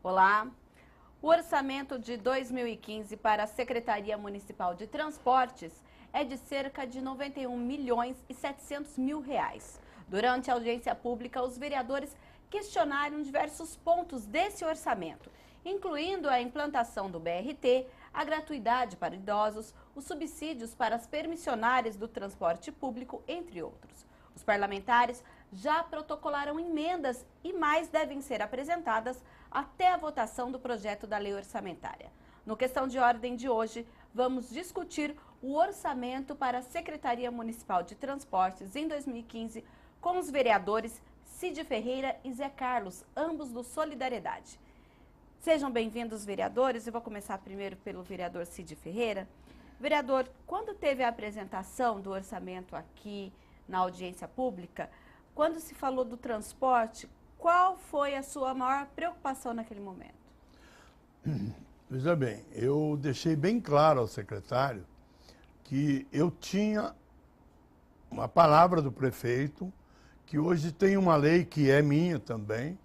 Olá. O orçamento de 2015 para a Secretaria Municipal de Transportes é de cerca de 91 milhões e 700 mil reais. Durante a audiência pública, os vereadores questionaram diversos pontos desse orçamento, incluindo a implantação do BRT, a gratuidade para idosos, os subsídios para as permissionárias do transporte público, entre outros. Os parlamentares já protocolaram emendas e mais devem ser apresentadas até a votação do projeto da lei orçamentária. No Questão de Ordem de hoje, vamos discutir o orçamento para a Secretaria Municipal de Transportes em 2015 com os vereadores Cid Ferreira e Zé Carlos, ambos do Solidariedade. Sejam bem-vindos, vereadores. Eu vou começar primeiro pelo vereador Cid Ferreira. Vereador, quando teve a apresentação do orçamento aqui na audiência pública, quando se falou do transporte, qual foi a sua maior preocupação naquele momento? Veja bem, eu deixei bem claro ao secretário que eu tinha uma palavra do prefeito, que hoje tem uma lei que é minha também,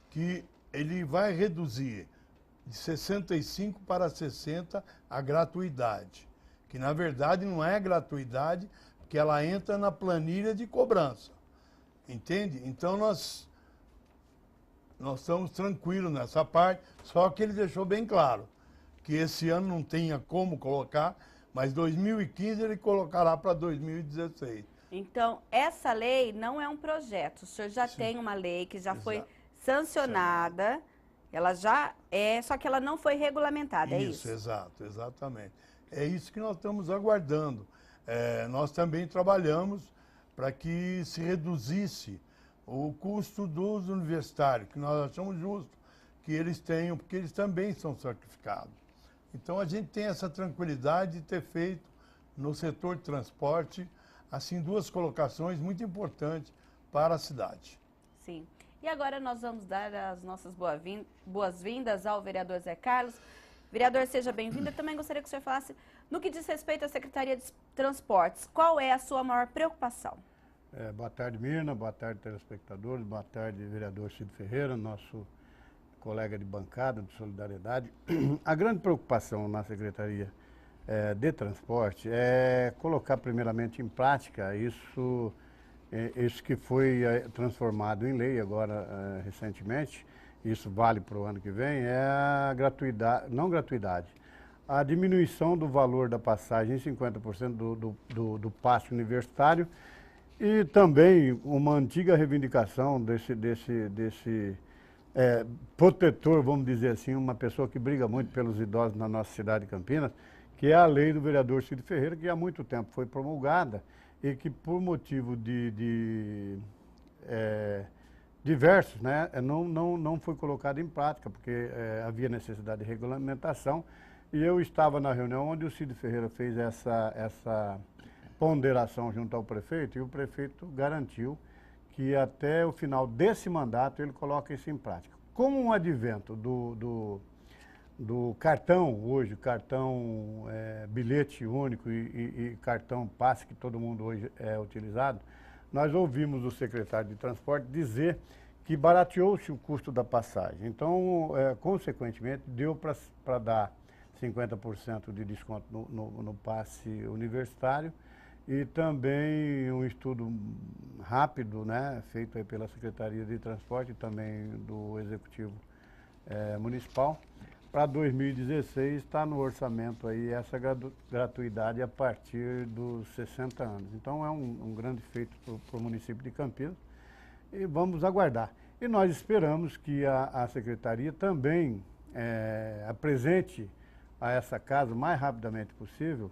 que ele vai reduzir de 65 para 60 a gratuidade, que na verdade não é gratuidade, porque ela entra na planilha de cobrança, entende? Então nós estamos tranquilos nessa parte, só que ele deixou bem claro que esse ano não tinha como colocar, mas 2015 ele colocará para 2016. Então, essa lei não é um projeto, o senhor já tem uma lei que já foi sancionada, ela já é, só que ela não foi regulamentada, é isso? Exato, exatamente. É isso que nós estamos aguardando. Nós também trabalhamos para que se reduzisse o custo dos universitários, que nós achamos justo que eles tenham, porque eles também são certificados. Então a gente tem essa tranquilidade de ter feito no setor de transporte, assim, duas colocações muito importantes para a cidade. Sim. E agora nós vamos dar as nossas boas-vindas ao vereador Zé Carlos. Vereador, seja bem-vindo. Eu também gostaria que o senhor falasse, no que diz respeito à Secretaria de Transportes, qual é a sua maior preocupação? Boa tarde, Mirna. Boa tarde, telespectadores. Boa tarde, vereador Cid Ferreira, nosso colega de bancada de Solidariedade. A grande preocupação na Secretaria de Transporte é colocar primeiramente em prática isso que foi transformado em lei agora recentemente. Isso vale para o ano que vem, é a gratuidade, não gratuidade, a diminuição do valor da passagem em 50% do passe universitário e também uma antiga reivindicação desse protetor, vamos dizer assim, uma pessoa que briga muito pelos idosos na nossa cidade de Campinas, que é a lei do vereador Cid Ferreira, que há muito tempo foi promulgada e que por motivo diversos, né, não foi colocado em prática, porque havia necessidade de regulamentação. E eu estava na reunião onde o Cid Ferreira fez essa ponderação junto ao prefeito, e o prefeito garantiu que até o final desse mandato ele coloca isso em prática. Com o advento do cartão, hoje, cartão bilhete único e cartão passe, que todo mundo hoje é utilizado, nós ouvimos o secretário de Transporte dizer que barateou-se o custo da passagem. Então, consequentemente, deu para dar 50% de desconto no passe universitário e também um estudo rápido, né, feito aí pela Secretaria de Transporte e também do Executivo Municipal. Para 2016 está no orçamento aí essa gratuidade a partir dos 60 anos. Então é um grande feito para o município de Campinas e vamos aguardar. E nós esperamos que a Secretaria também apresente a essa casa o mais rapidamente possível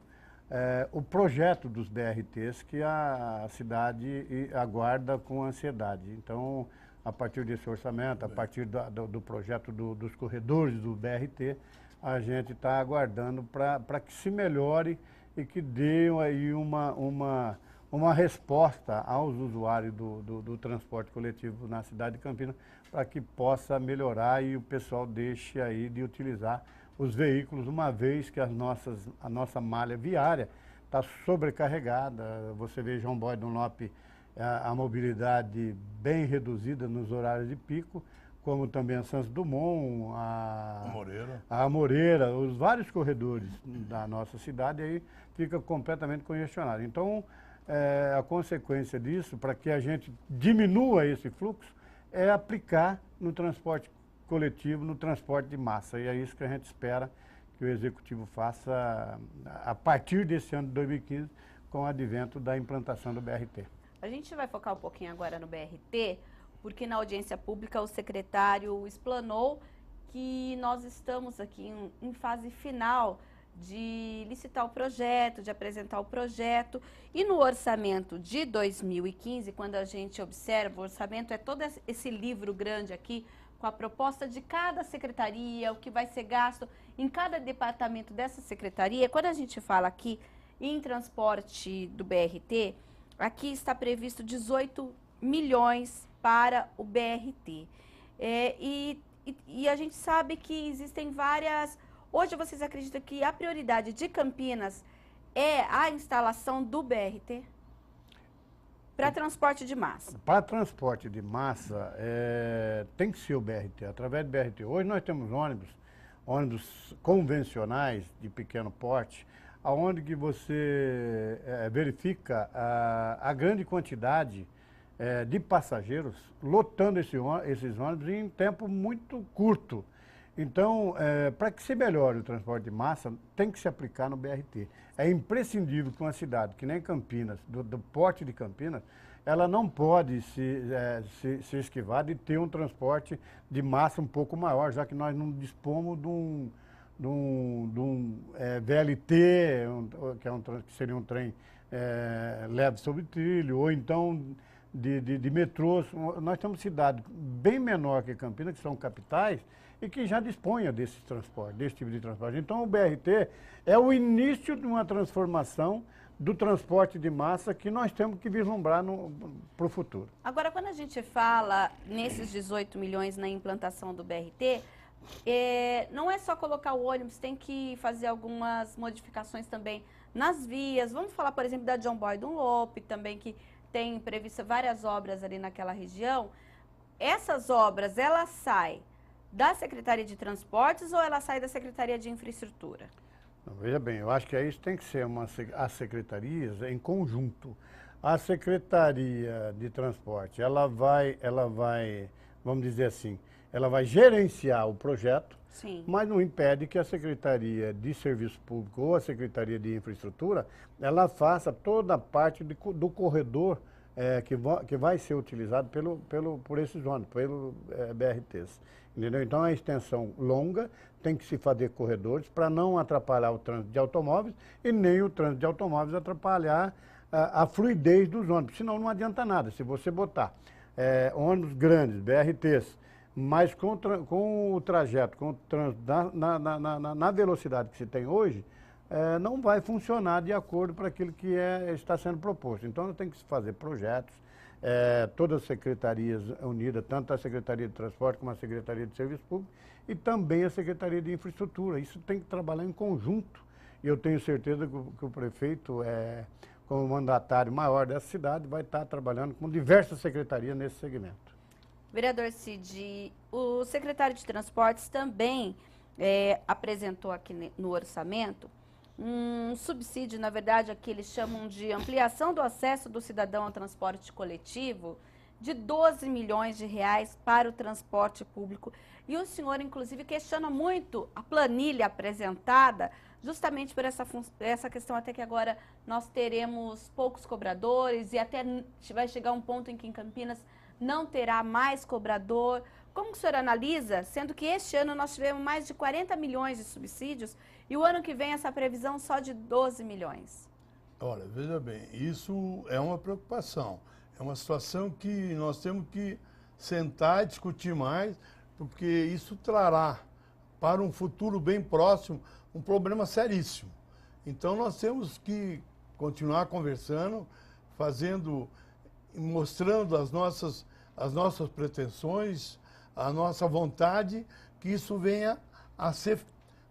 o projeto dos BRTs que a cidade aguarda com ansiedade. Então, a partir desse orçamento, a partir do projeto dos corredores do BRT, a gente está aguardando para que se melhore e que dê aí uma resposta aos usuários do transporte coletivo na cidade de Campinas, para que possa melhorar e o pessoal deixe aí de utilizar os veículos, uma vez que a nossa malha viária está sobrecarregada. Você vê João Boy Dunlop, a mobilidade bem reduzida nos horários de pico, como também a Santos Dumont, a Moreira. a Moreira, os vários corredores da nossa cidade, aí fica completamente congestionado. Então, a consequência disso, para que a gente diminua esse fluxo, é aplicar no transporte coletivo, no transporte de massa. E é isso que a gente espera que o Executivo faça a partir desse ano de 2015, com o advento da implantação do BRT. A gente vai focar um pouquinho agora no BRT, porque na audiência pública o secretário explanou que nós estamos aqui em fase final de licitar o projeto, de apresentar o projeto, e no orçamento de 2015, quando a gente observa, o orçamento é todo esse livro grande aqui, com a proposta de cada secretaria, o que vai ser gasto em cada departamento dessa secretaria. Quando a gente fala aqui em transporte do BRT, aqui está previsto 18 milhões para o BRT. E a gente sabe que existem várias... Hoje vocês acreditam que a prioridade de Campinas é a instalação do BRT? Para transporte de massa. Para transporte de massa, tem que ser o BRT. Através do BRT. Hoje nós temos ônibus convencionais de pequeno porte, onde que você verifica a grande quantidade de passageiros lotando esses ônibus em tempo muito curto. Então, para que se melhore o transporte de massa, tem que se aplicar no BRT. É imprescindível que uma cidade, que nem Campinas, do porte de Campinas, ela não pode se esquivar de ter um transporte de massa um pouco maior, já que nós não dispomos de um VLT, que seria um trem leve sobre trilho, ou então de metrôs. Nós temos cidades bem menor que Campinas, que são capitais, e que já disponha desse tipo de transporte. Então, o BRT é o início de uma transformação do transporte de massa que nós temos que vislumbrar para o futuro. Agora, quando a gente fala nesses 18 milhões na implantação do BRT, não é só colocar o ônibus, tem que fazer algumas modificações também nas vias. Vamos falar, por exemplo, da John Boy Dunlop, também que tem prevista várias obras ali naquela região. Essas obras, elas saem da Secretaria de Transportes ou ela sai da Secretaria de Infraestrutura? Veja bem, eu acho que isso tem que ser as secretarias em conjunto. A Secretaria de Transporte, ela vai, vamos dizer assim, ela vai gerenciar o projeto, sim, mas não impede que a Secretaria de Serviço Público ou a Secretaria de Infraestrutura, ela faça toda a parte do corredor que vai ser utilizado por esses ônibus, pelo BRTs. Entendeu? Então, é extensão longa, tem que se fazer corredores para não atrapalhar o trânsito de automóveis e nem o trânsito de automóveis atrapalhar a fluidez dos ônibus. Senão, não adianta nada. Se você botar ônibus grandes, BRTs, mas com o trajeto, com o trânsito na velocidade que se tem hoje, não vai funcionar de acordo para aquilo que está sendo proposto. Então, tem que se fazer projetos, todas as secretarias unidas, tanto a Secretaria de Transporte como a Secretaria de Serviço Público e também a Secretaria de Infraestrutura. Isso tem que trabalhar em conjunto. E eu tenho certeza que o prefeito, como mandatário maior dessa cidade, vai estar trabalhando com diversas secretarias nesse segmento. Vereador Cid, o secretário de Transportes também apresentou aqui no orçamento um subsídio, na verdade, aqui eles chamam de ampliação do acesso do cidadão ao transporte coletivo, de 12 milhões de reais para o transporte público. E o senhor, inclusive, questiona muito a planilha apresentada, justamente por essa questão até que agora nós teremos poucos cobradores e até vai chegar um ponto em que em Campinas não terá mais cobrador. Como que o senhor analisa, sendo que este ano nós tivemos mais de 40 milhões de subsídios e o ano que vem essa previsão só de 12 milhões? Olha, veja bem, isso é uma preocupação. É uma situação que nós temos que sentar e discutir mais, porque isso trará para um futuro bem próximo um problema seríssimo. Então nós temos que continuar conversando, mostrando as nossas pretensões, a nossa vontade, que isso venha a ser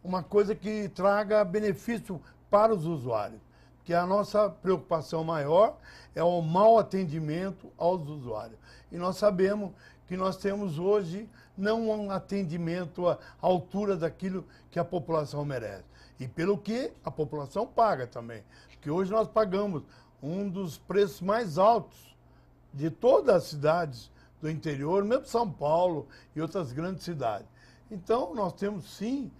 uma coisa que traga benefício para os usuários. Que a nossa preocupação maior é o mau atendimento aos usuários. E nós sabemos que nós temos hoje não um atendimento à altura daquilo que a população merece. E pelo que a população paga também. Porque hoje nós pagamos um dos preços mais altos de todas as cidades do interior, mesmo São Paulo e outras grandes cidades. Então, nós temos sim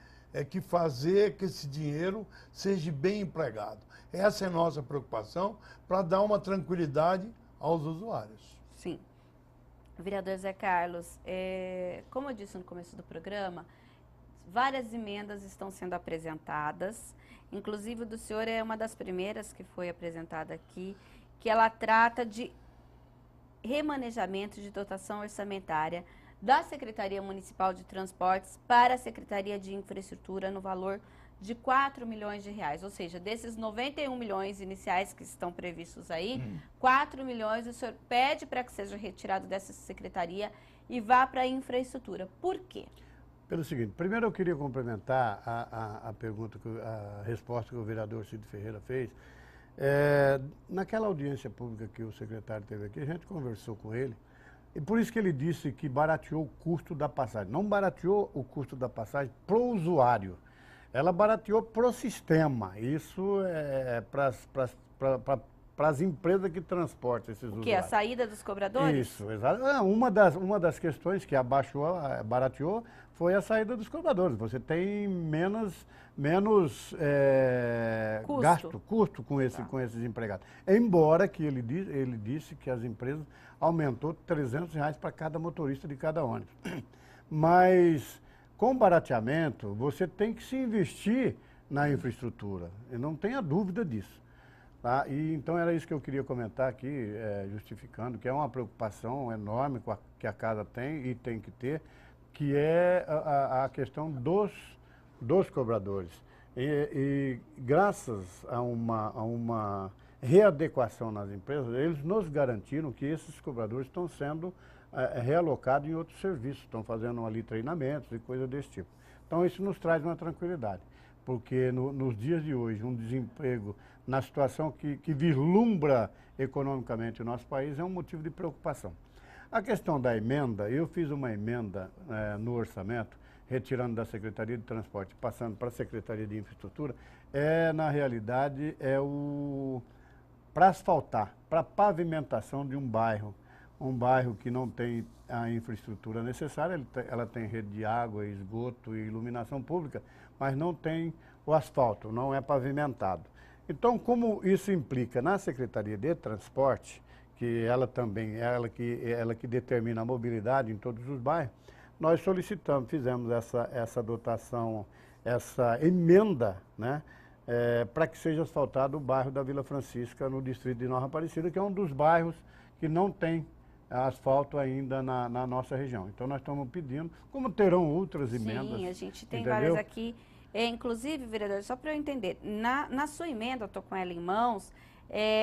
que fazer que esse dinheiro seja bem empregado. Essa é a nossa preocupação, para dar uma tranquilidade aos usuários. Sim. Vereador Zé Carlos, como eu disse no começo do programa, várias emendas estão sendo apresentadas, inclusive do senhor é uma das primeiras que foi apresentada aqui, que ela trata de remanejamento de dotação orçamentária da Secretaria Municipal de Transportes para a Secretaria de Infraestrutura no valor de 4 milhões de reais. Ou seja, desses 91 milhões iniciais que estão previstos aí, 4 milhões o senhor pede para que seja retirado dessa secretaria e vá para a infraestrutura. Por quê? Pelo seguinte, primeiro eu queria complementar a pergunta, a resposta que o vereador Cid Ferreira fez. Naquela audiência pública que o secretário teve aqui, a gente conversou com ele, e por isso que ele disse que barateou o custo da passagem. Não barateou o custo da passagem para o usuário, ela barateou para o sistema. Isso é para as empresas que transportam esses usuários. O que? A saída dos cobradores? Isso, exato. Uma das questões que barateou foi a saída dos cobradores. Você tem menos custo com esses empregados. Embora que ele disse que as empresas aumentou R$300 para cada motorista de cada ônibus. Mas com barateamento, você tem que se investir na infraestrutura. E não tenha dúvida disso. Tá? E, então era isso que eu queria comentar aqui, justificando, que é uma preocupação enorme que a casa tem e tem que ter, que é a questão dos cobradores. E graças a uma readequação nas empresas, eles nos garantiram que esses cobradores estão sendo realocados em outros serviços, estão fazendo ali treinamentos e coisas desse tipo. Então isso nos traz uma tranquilidade, porque nos dias de hoje, um desemprego na situação que vislumbra economicamente o nosso país é um motivo de preocupação. A questão da emenda, eu fiz uma emenda no orçamento, retirando da Secretaria de Transporte, passando para a Secretaria de Infraestrutura, na realidade, para asfaltar, para pavimentação de um bairro que não tem a infraestrutura necessária, ela tem rede de água, esgoto e iluminação pública, mas não tem o asfalto, não é pavimentado. Então, como isso implica na Secretaria de Transporte, que ela que determina a mobilidade em todos os bairros, nós fizemos essa dotação, essa emenda, né, para que seja asfaltado o bairro da Vila Francisca, no distrito de Nova Aparecida, que é um dos bairros que não tem asfalto ainda na nossa região. Então nós estamos pedindo, como terão outras emendas. Sim, a gente tem entendeu? várias aqui. Inclusive, vereador, só para eu entender, na sua emenda, eu estou com ela em mãos,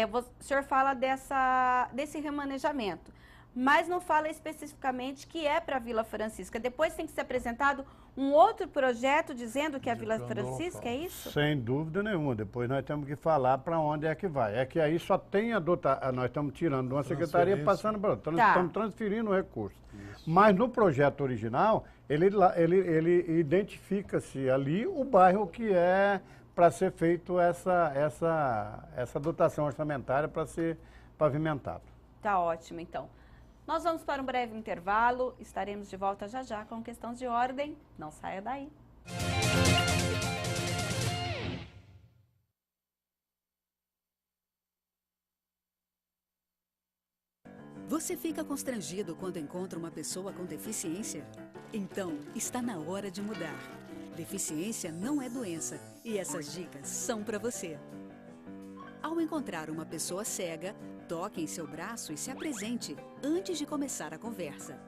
o senhor fala desse remanejamento, mas não fala especificamente que é para a Vila Francisca. Depois tem que ser apresentado um outro projeto dizendo que é a Vila Francisca, é isso? Sem dúvida nenhuma. Depois nós temos que falar para onde é que vai. É que aí só tem nós estamos tirando de uma secretaria e passando para outra. Estamos transferindo o recurso. Isso. Mas no projeto original, ele identifica-se ali o bairro que é para ser feito essa dotação orçamentária para ser pavimentado. Tá ótimo, então. Nós vamos para um breve intervalo, estaremos de volta já já com questões de ordem. Não saia daí. Você fica constrangido quando encontra uma pessoa com deficiência? Então, está na hora de mudar. Deficiência não é doença e essas dicas são para você. Ao encontrar uma pessoa cega, toque em seu braço e se apresente antes de começar a conversa.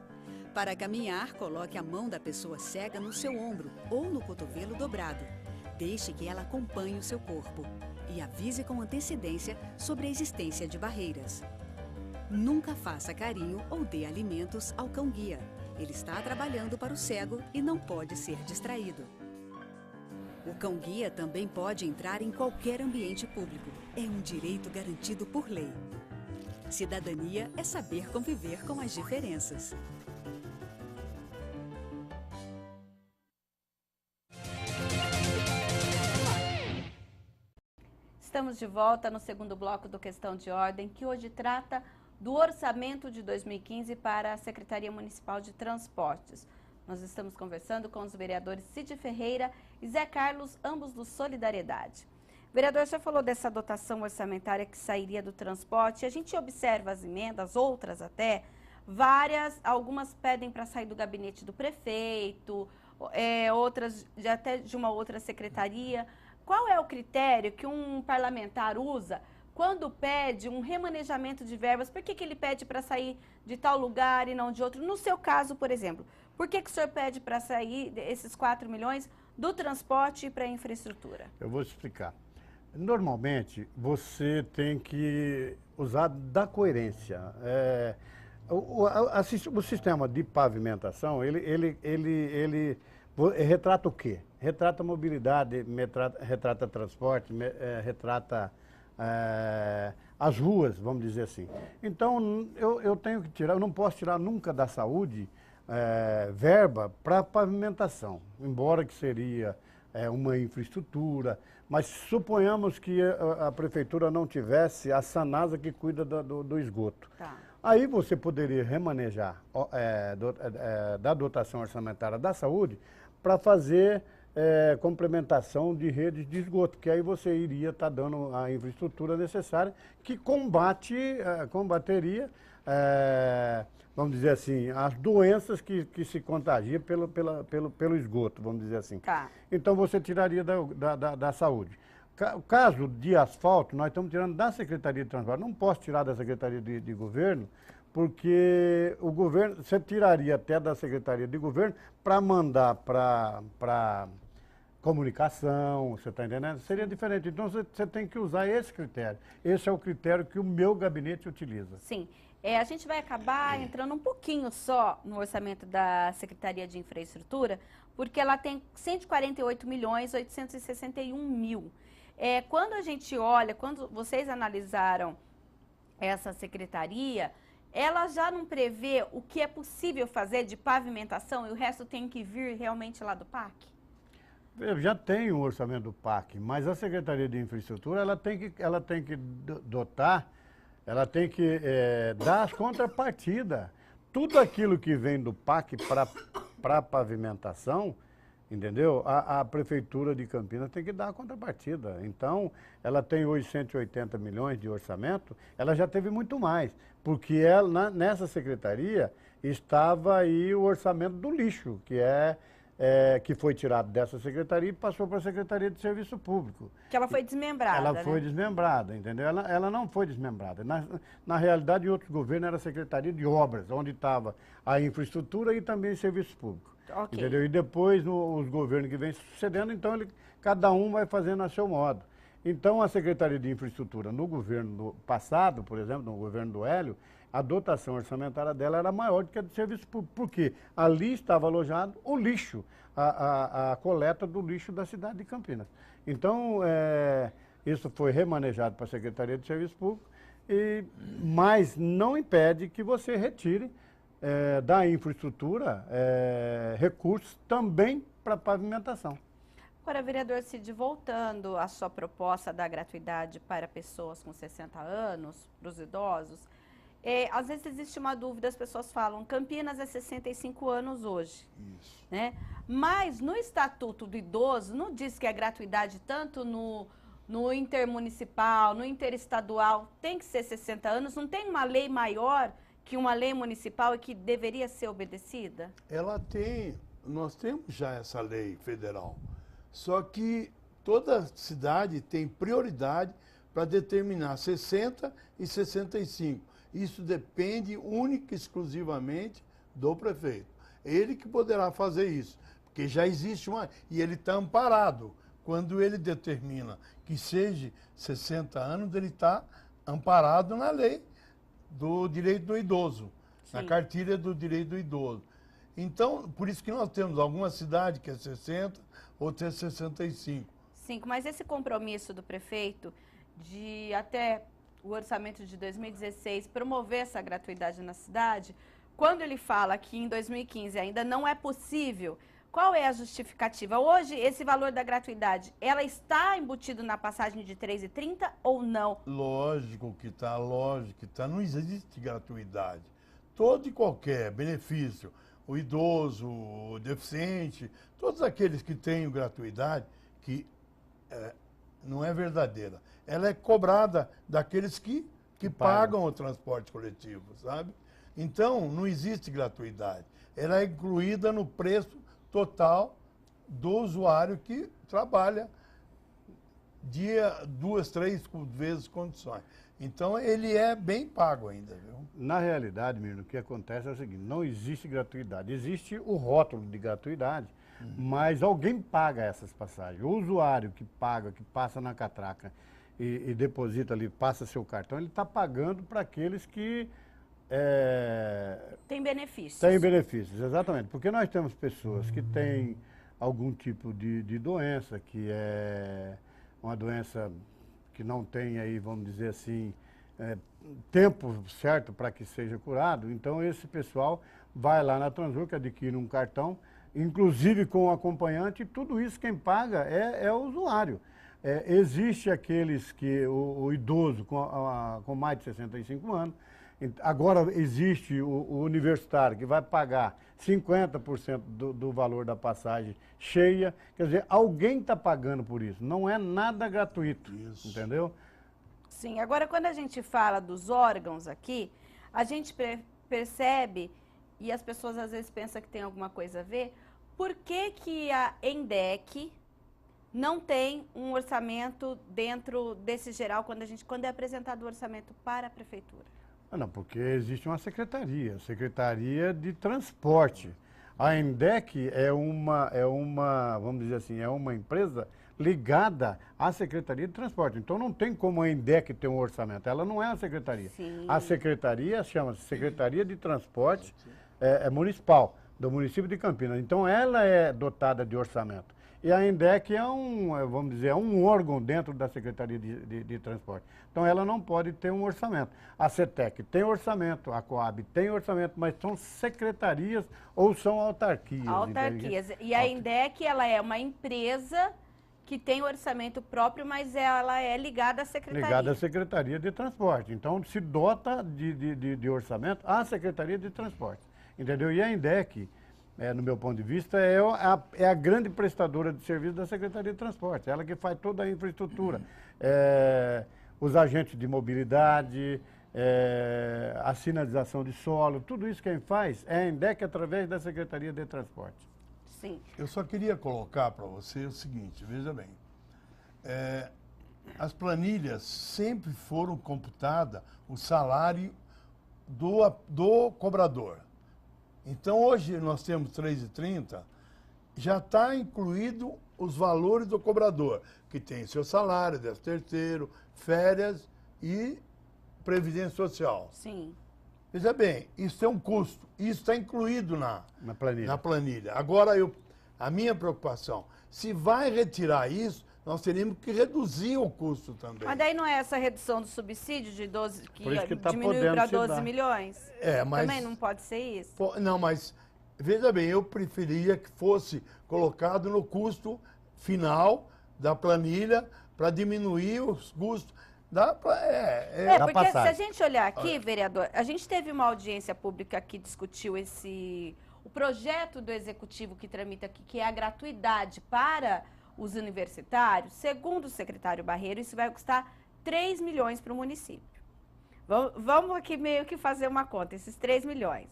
Para caminhar, coloque a mão da pessoa cega no seu ombro ou no cotovelo dobrado. Deixe que ela acompanhe o seu corpo e avise com antecedência sobre a existência de barreiras. Nunca faça carinho ou dê alimentos ao cão-guia. Ele está trabalhando para o cego e não pode ser distraído. O cão-guia também pode entrar em qualquer ambiente público. É um direito garantido por lei. Cidadania é saber conviver com as diferenças. Estamos de volta no segundo bloco do Questão de Ordem, que hoje trata do orçamento de 2015 para a Secretaria Municipal de Transportes. Nós estamos conversando com os vereadores Cid Ferreira e Zé Carlos, ambos do Solidariedade. Vereador, já falou dessa dotação orçamentária que sairia do transporte. A gente observa as emendas, outras até, algumas pedem para sair do gabinete do prefeito, outras até de uma outra secretaria. Qual é o critério que um parlamentar usa quando pede um remanejamento de verbas? Por que ele pede para sair de tal lugar e não de outro? No seu caso, por exemplo, por que o senhor pede para sair esses 4 milhões do transporte para a infraestrutura? Eu vou te explicar. Normalmente, você tem que usar da coerência. O sistema de pavimentação, ele retrata o quê? Retrata mobilidade, retrata transporte, retrata as ruas, vamos dizer assim. Então, eu tenho que tirar, eu não posso tirar nunca da saúde verba para pavimentação, embora que seria uma infraestrutura, mas suponhamos que a prefeitura não tivesse a Sanasa que cuida do esgoto. Tá. Aí você poderia remanejar da dotação orçamentária da saúde para fazer complementação de redes de esgoto, que aí você iria estar dando a infraestrutura necessária que combateria, vamos dizer assim, as doenças que se contagiam pelo esgoto, vamos dizer assim. Tá. Então você tiraria da saúde. O caso de asfalto, nós estamos tirando da Secretaria de Transporte. Não posso tirar da Secretaria de Governo, porque o governo, você tiraria até da Secretaria de Governo para mandar para comunicação, você está entendendo? Seria diferente. Então você tem que usar esse critério. Esse é o critério que o meu gabinete utiliza. Sim. A gente vai acabar entrando um pouquinho só no orçamento da Secretaria de Infraestrutura, porque ela tem 148.861.000. Quando a gente olha, quando vocês analisaram essa secretaria, ela já não prevê o que é possível fazer de pavimentação e o resto tem que vir realmente lá do PAC? Já tem o orçamento do PAC, mas a Secretaria de Infraestrutura ela tem que dotar, ela tem que dar as contrapartidas. Tudo aquilo que vem do PAC para pavimentação, entendeu? A Prefeitura de Campinas tem que dar a contrapartida. Então, ela tem hoje 180 milhões de orçamento, ela já teve muito mais, porque nessa secretaria estava aí o orçamento do lixo, que foi tirado dessa secretaria e passou para a Secretaria de Serviço Público. Que ela foi desmembrada, Ela foi desmembrada, entendeu? Ela não foi desmembrada. Na realidade, em outros governos era a Secretaria de Obras, onde estava a infraestrutura e também Serviço Público. Okay. Entendeu? E depois, os governos que vêm sucedendo, então cada um vai fazendo a seu modo. Então, a Secretaria de Infraestrutura, no governo passado, por exemplo, no governo do Hélio, a dotação orçamentária dela era maior do que a do Serviço Público, porque ali estava alojado o lixo, a coleta do lixo da cidade de Campinas. Então, isso foi remanejado para a Secretaria de Serviço Público, mas não impede que você retire da infraestrutura recursos também para pavimentação. Agora, vereador Cid, voltando à sua proposta da gratuidade para pessoas com 60 anos, para os idosos, às vezes existe uma dúvida, as pessoas falam, Campinas é 65 anos hoje. Isso. Né? Mas no Estatuto do Idoso não diz que a gratuidade tanto no intermunicipal, no interestadual, tem que ser 60 anos, não tem uma lei maior que uma lei municipal e que deveria ser obedecida? Nós temos já essa lei federal, só que toda cidade tem prioridade para determinar 60 e 65. Isso depende única e exclusivamente do prefeito. Ele que poderá fazer isso, porque já existe e ele está amparado. Quando ele determina que seja 60 anos, ele está amparado na lei do direito do idoso, Sim. na cartilha do direito do idoso. Então, por isso que nós temos alguma cidade que é 60, outra é 65. 5, mas esse compromisso do prefeito de até o orçamento de 2016 promover essa gratuidade na cidade, quando ele fala que em 2015 ainda não é possível Qual é a justificativa? Hoje, esse valor da gratuidade, ela está embutido na passagem de 3,30 ou não? Lógico que está, lógico que está. Não existe gratuidade. Todo e qualquer benefício, o idoso, o deficiente, todos aqueles que têm gratuidade, que não é verdadeira. Ela é cobrada daqueles que pagam o transporte coletivo, sabe? Então, não existe gratuidade. Ela é incluída no preço total do usuário que trabalha duas, 3 vezes condições. Então, ele é bem pago ainda, viu? Na realidade, menino, o que acontece é o seguinte, não existe gratuidade. Existe o rótulo de gratuidade, mas alguém paga essas passagens. O usuário que paga, que passa na catraca e deposita ali, passa seu cartão, ele está pagando para aqueles que... Tem benefícios. Tem benefícios, exatamente. Porque nós temos pessoas que têm algum tipo de doença, que é uma doença que não tem aí, vamos dizer assim, tempo certo para que seja curado. Então, esse pessoal vai lá na Transurc, adquire um cartão, inclusive com o acompanhante, e tudo isso quem paga é o usuário. Existe aqueles que, o idoso com mais de 65 anos, agora existe o universitário que vai pagar 50% do valor da passagem cheia. Quer dizer, alguém está pagando por isso. Não é nada gratuito, entendeu? Sim, agora quando a gente fala dos órgãos aqui, a gente percebe, e as pessoas às vezes pensam que tem alguma coisa a ver, por que a ENDEC não tem um orçamento dentro desse geral quando é apresentado o orçamento para a prefeitura? Não, porque existe uma Secretaria de Transporte. A ENDEC vamos dizer assim, é uma empresa ligada à Secretaria de Transporte. Então não tem como a ENDEC ter um orçamento, ela não é a secretaria. Sim. A secretaria chama-se Secretaria de Transporte Municipal, do município de Campinas. Então ela é dotada de orçamento. E a ENDEC vamos dizer, um órgão dentro da Secretaria de Transporte. Então, ela não pode ter um orçamento. A CETEC tem orçamento, a Coab tem orçamento, mas são secretarias ou são autarquias. Autarquias. E a ENDEC, ela é uma empresa que tem orçamento próprio, mas ela é ligada à Secretaria. Ligada à Secretaria de Transporte. Então, se dota de orçamento à Secretaria de Transporte. Entendeu? E a ENDEC... no meu ponto de vista, é a grande prestadora de serviço da Secretaria de Transporte. Ela que faz toda a infraestrutura. Os agentes de mobilidade, a sinalização de solo, tudo isso quem faz é a ENDEC através da Secretaria de Transporte. Sim. Eu só queria colocar para você o seguinte, veja bem. As planilhas sempre foram computadas o salário do cobrador. Então, hoje nós temos 3,30, já está incluído os valores do cobrador, que tem seu salário, 13º, férias e previdência social. Sim. Veja bem, isso é um custo, isso está incluído na planilha. Agora, a minha preocupação, se vai retirar isso, nós teríamos que reduzir o custo também. Mas daí não é essa redução do subsídio de 12, que tá diminuiu para 12 milhões? Mas... Também não pode ser isso? Não, mas, veja bem, eu preferia que fosse colocado no custo final da planilha para diminuir os custos porque passagem. Se a gente olhar aqui, vereador, a gente teve uma audiência pública que discutiu o projeto do executivo que tramita aqui, que é a gratuidade para os universitários. Segundo o secretário Barreiro, isso vai custar 3 milhões para o município. Vamos aqui meio que fazer uma conta, esses 3 milhões.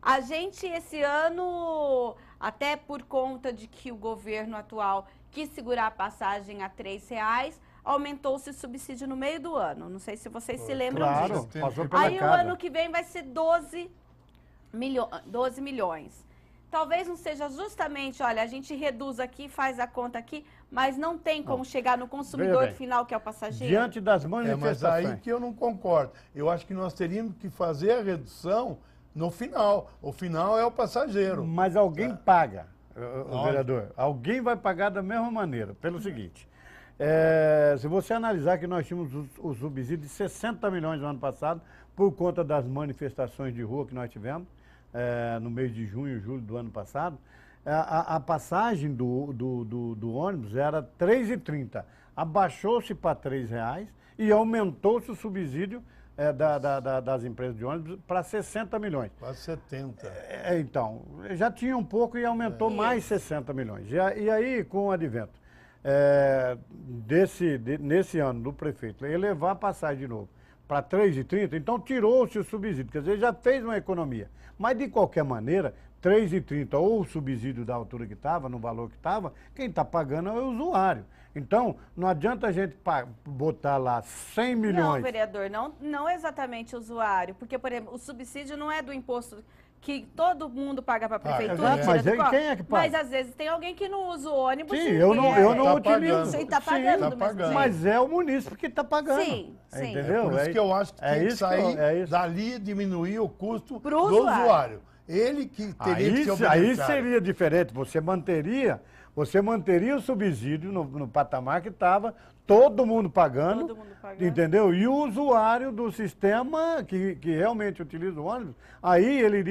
A gente, esse ano, até por conta de que o governo atual quis segurar a passagem a R$3, aumentou-se o subsídio no meio do ano. Não sei se vocês se lembram disso. Passou pela Aí casa. O ano que vem vai ser 12 milhões. Talvez não seja justamente, olha, a gente reduz aqui, faz a conta aqui, mas não tem como chegar no consumidor final, que é o passageiro. Diante das manifestações. Mas aí que eu não concordo. Eu acho que nós teríamos que fazer a redução no final. O final é o passageiro. Mas alguém paga, o vereador. Alguém vai pagar da mesma maneira, pelo seguinte. Se você analisar que nós tínhamos o subsídio de 60 milhões no ano passado, por conta das manifestações de rua que nós tivemos, no mês de junho e julho do ano passado, a passagem do ônibus era R$ 3,30. Abaixou-se para R$ 3,00 e aumentou-se o subsídio das empresas de ônibus para 60 milhões. Quase 70. Então, já tinha um pouco e aumentou mais 60 milhões. E aí, com o advento nesse ano do prefeito elevar a passagem de novo para R$ 3,30, então tirou-se o subsídio, quer dizer, já fez uma economia. Mas, de qualquer maneira, R$ 3,30 ou o subsídio da altura que estava, no valor que estava, quem está pagando é o usuário. Então, não adianta a gente botar lá 100 milhões. Não, vereador, não exatamente o usuário, porque, por exemplo, o subsídio não é do imposto que todo mundo paga para a prefeitura. Exato, mas quem é que paga? Mas às vezes tem alguém que não usa o ônibus. Sim, eu não utilizo. Você está pagando do mesmo jeito. Mas é o munícipe que está pagando. Sim, sim. Entendeu? Por isso que eu acho que tem que sair dali e diminuir o custo do usuário. Ele que teria que ser o beneficiário. Aí seria diferente, você manteria o subsídio no patamar que estava, todo mundo pagando, entendeu? E o usuário do sistema que realmente utiliza o ônibus, aí ele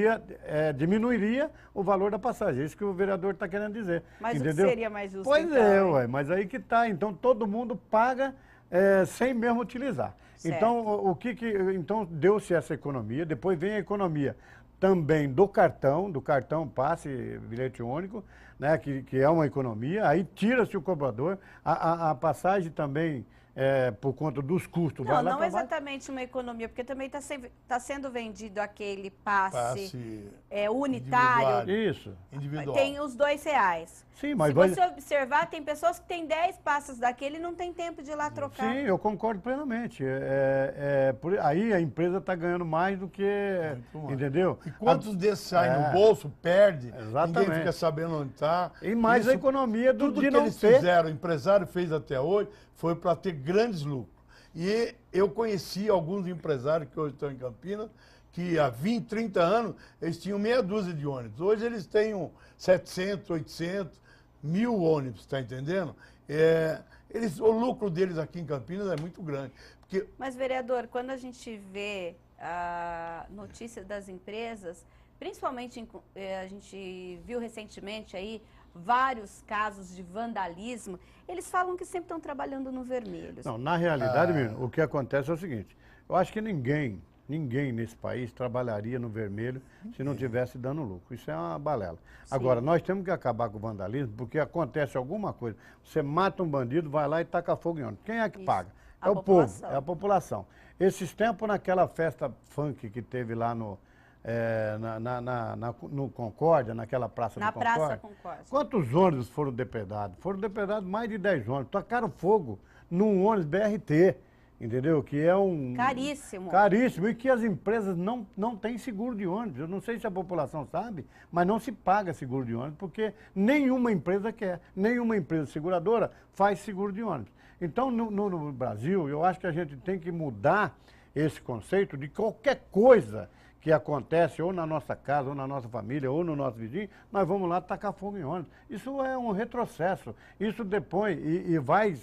diminuiria o valor da passagem. É isso que o vereador está querendo dizer. Mas entendeu? O que seria mais justo? Pois então, ué, mas aí que está. Então todo mundo paga sem mesmo utilizar. Certo. Então, então deu-se essa economia, depois vem a economia também do cartão passe, bilhete único, né, que é uma economia, aí tira-se o cobrador, a passagem também, por conta dos custos. Não exatamente uma economia, porque também está sendo vendido aquele passe unitário. Isso. Individual. Tem os R$ 2. Sim, mas se você observar, tem pessoas que têm 10 passes daquele e não tem tempo de ir lá trocar. Sim, eu concordo plenamente. Aí a empresa está ganhando mais do que... Entendeu? E quantos desses saem no bolso, perde, exatamente. Ninguém fica sabendo onde está. E mais a economia tudo de que não eles ter. fizeram, o empresário fez até hoje, foi para ter grandes lucros. E eu conheci alguns empresários que hoje estão em Campinas, que há 20, 30 anos, eles tinham meia dúzia de ônibus. Hoje eles têm 700, 800, 1.000 ônibus, está entendendo? O lucro deles aqui em Campinas é muito grande. Porque... Mas, vereador, quando a gente vê a notícia das empresas, principalmente a gente viu recentemente aí vários casos de vandalismo, eles falam que sempre estão trabalhando no vermelho. Não, na realidade, menino, o que acontece é o seguinte, eu acho que ninguém nesse país trabalharia no vermelho se não tivesse dando lucro. Isso é uma balela. Sim. Agora, nós temos que acabar com o vandalismo, porque acontece alguma coisa. Você mata um bandido, vai lá e taca fogo em ônibus. Quem é que paga? É o povo, é a população. Esses tempos, naquela festa funk que teve lá no Concórdia, naquela praça do Concórdia. Na Praça Concórdia. Quantos ônibus foram depredados? Foram depredados mais de 10 ônibus. Tacaram fogo num ônibus BRT, entendeu? Que é um... Caríssimo. Caríssimo. E que as empresas não têm seguro de ônibus. Eu não sei se a população sabe, mas não se paga seguro de ônibus, porque nenhuma empresa quer. Nenhuma empresa seguradora faz seguro de ônibus. Então, no Brasil, eu acho que a gente tem que mudar esse conceito de qualquer coisa que acontece ou na nossa casa, ou na nossa família, ou no nosso vizinho, nós vamos lá tacar fogo em ônibus. Isso é um retrocesso. Isso depois e vai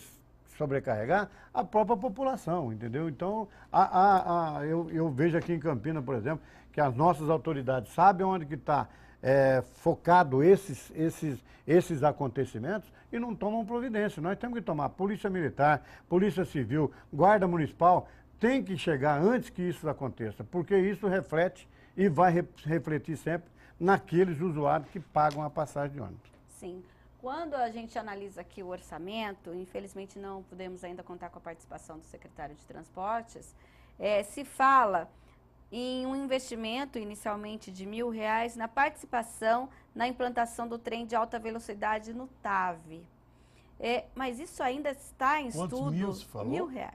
sobrecarregar a própria população, entendeu? Então, eu vejo aqui em Campinas, por exemplo, que as nossas autoridades sabem onde que está focado esses acontecimentos e não tomam providência. Nós temos que tomar Polícia Militar, Polícia Civil, Guarda Municipal, tem que chegar antes que isso aconteça, porque isso reflete e vai refletir sempre naqueles usuários que pagam a passagem de ônibus. Sim. Quando a gente analisa aqui o orçamento, infelizmente não podemos ainda contar com a participação do secretário de Transportes, se fala em um investimento inicialmente de R$ 1.000 na participação na implantação do trem de alta velocidade no TAV. Mas isso ainda está em estudo. Quantos mil você falou? R$ 1.000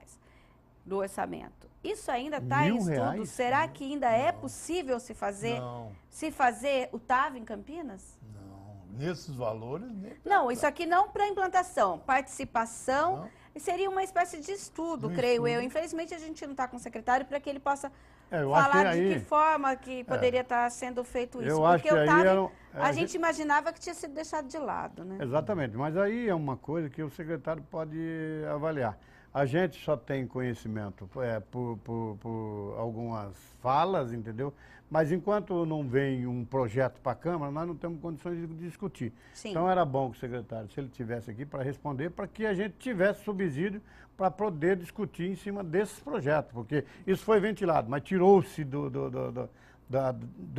do orçamento. Isso ainda está em estudo? Será que ainda é possível se fazer o TAV em Campinas? Não, nesses valores... Não, isso aqui não para implantação, participação, seria uma espécie de estudo, creio eu. Infelizmente a gente não está com o secretário para que ele possa falar de que forma que poderia estar sendo feito isso. Porque o TAV, a gente imaginava que tinha sido deixado de lado, né? Exatamente, mas aí é uma coisa que o secretário pode avaliar. A gente só tem conhecimento por algumas falas, entendeu? Mas enquanto não vem um projeto para a Câmara, nós não temos condições de discutir. Sim. Então era bom que o secretário, se ele estivesse aqui para responder, para que a gente tivesse subsídio para poder discutir em cima desses projetos, porque isso foi ventilado, mas tirou-se do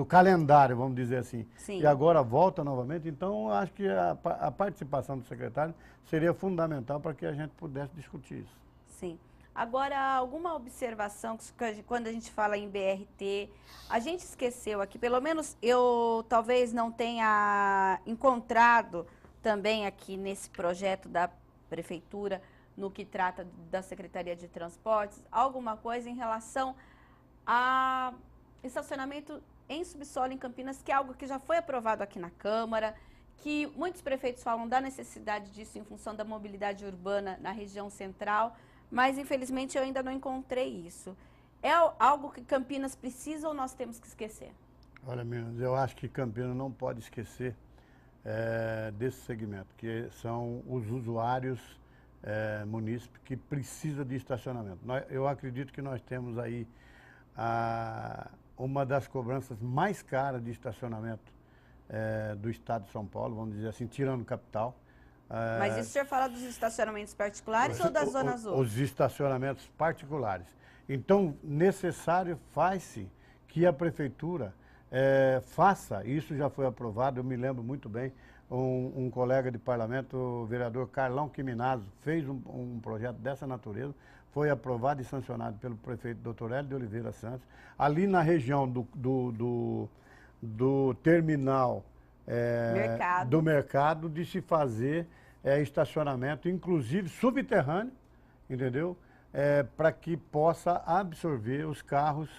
calendário, vamos dizer assim. Sim. E agora volta novamente, então acho que a participação do secretário seria fundamental para que a gente pudesse discutir isso. Sim. Agora, alguma observação, quando a gente fala em BRT, a gente esqueceu aqui, pelo menos eu talvez não tenha encontrado também aqui nesse projeto da Prefeitura, no que trata da Secretaria de Transportes, alguma coisa em relação a estacionamento em subsolo em Campinas, que é algo que já foi aprovado aqui na Câmara, que muitos prefeitos falam da necessidade disso em função da mobilidade urbana na região central, mas infelizmente eu ainda não encontrei isso. É algo que Campinas precisa ou nós temos que esquecer? Olha, meninas, eu acho que Campinas não pode esquecer desse segmento, que são os usuários munícipes que precisam de estacionamento. Eu acredito que nós temos aí uma das cobranças mais caras de estacionamento do estado de São Paulo, vamos dizer assim, tirando capital. Mas isso o senhor fala dos estacionamentos particulares ou da Zona Azul? Os estacionamentos particulares. Então, necessário faz-se que a prefeitura faça, isso já foi aprovado, eu me lembro muito bem, um colega de parlamento, o vereador Carlão Quiminazzo, fez um projeto dessa natureza, foi aprovado e sancionado pelo prefeito Dr. Hélio de Oliveira Santos, ali na região do terminal do mercado, de se fazer estacionamento, inclusive subterrâneo, entendeu? Para que possa absorver os carros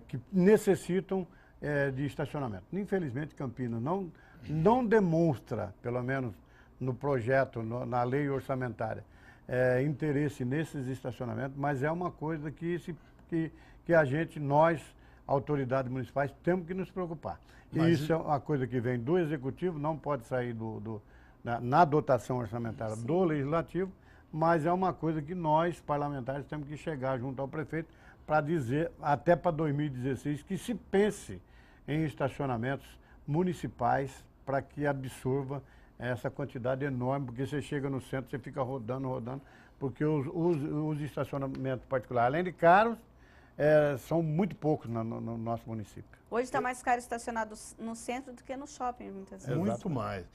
que necessitam de estacionamento. Infelizmente, Campinas não demonstra, pelo menos no projeto, na lei orçamentária, interesse nesses estacionamentos, mas é uma coisa que a gente, nós, autoridades municipais, temos que nos preocupar. E isso é uma coisa que vem do Executivo, não pode sair na dotação orçamentária Sim. do Legislativo, mas é uma coisa que nós, parlamentares, temos que chegar junto ao prefeito para dizer, até para 2016, que se pense em estacionamentos municipais para que absorva essa quantidade enorme, porque você chega no centro, você fica rodando, porque os estacionamentos particulares, além de caros, são muito poucos no nosso município. Hoje está mais caro estacionado no centro do que no shopping, muitas vezes. Muito mais.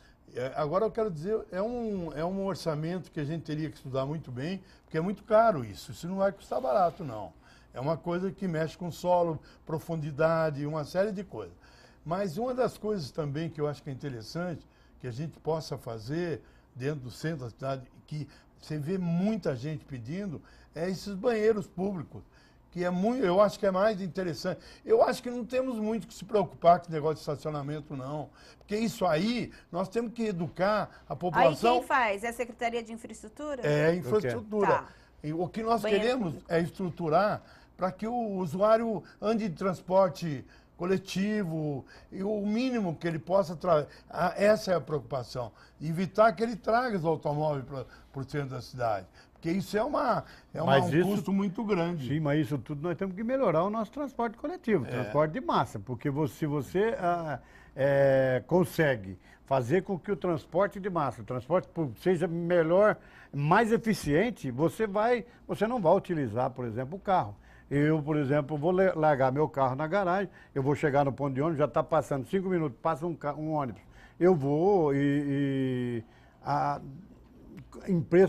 Agora eu quero dizer, é um orçamento que a gente teria que estudar muito bem, porque é muito caro isso. Isso não vai custar barato, não. É uma coisa que mexe com solo, profundidade, uma série de coisas. Mas uma das coisas também que eu acho que é interessante, que a gente possa fazer dentro do centro da cidade, que você vê muita gente pedindo, é esses banheiros públicos, que eu acho que é mais interessante. Eu acho que não temos muito que se preocupar com esse negócio de estacionamento, não. Porque isso aí, nós temos que educar a população. Aí quem faz? É a Secretaria de Infraestrutura? É, infraestrutura. Tá. E o que nós Banheiro queremos público. é estruturar para que o usuário ande de transporte coletivo e o mínimo que ele possa trazer. Essa é a preocupação. Evitar que ele traga os automóveis para o centro da cidade. Porque isso é um custo muito grande. Sim, mas isso tudo nós temos que melhorar o nosso transporte coletivo, transporte de massa. Porque se você consegue fazer com que o transporte de massa, o transporte público seja melhor, mais eficiente, você não vai utilizar, por exemplo, o carro. Eu, por exemplo, vou largar meu carro na garagem, eu vou chegar no ponto de ônibus, já está passando 5 minutos, passa um ônibus. Eu vou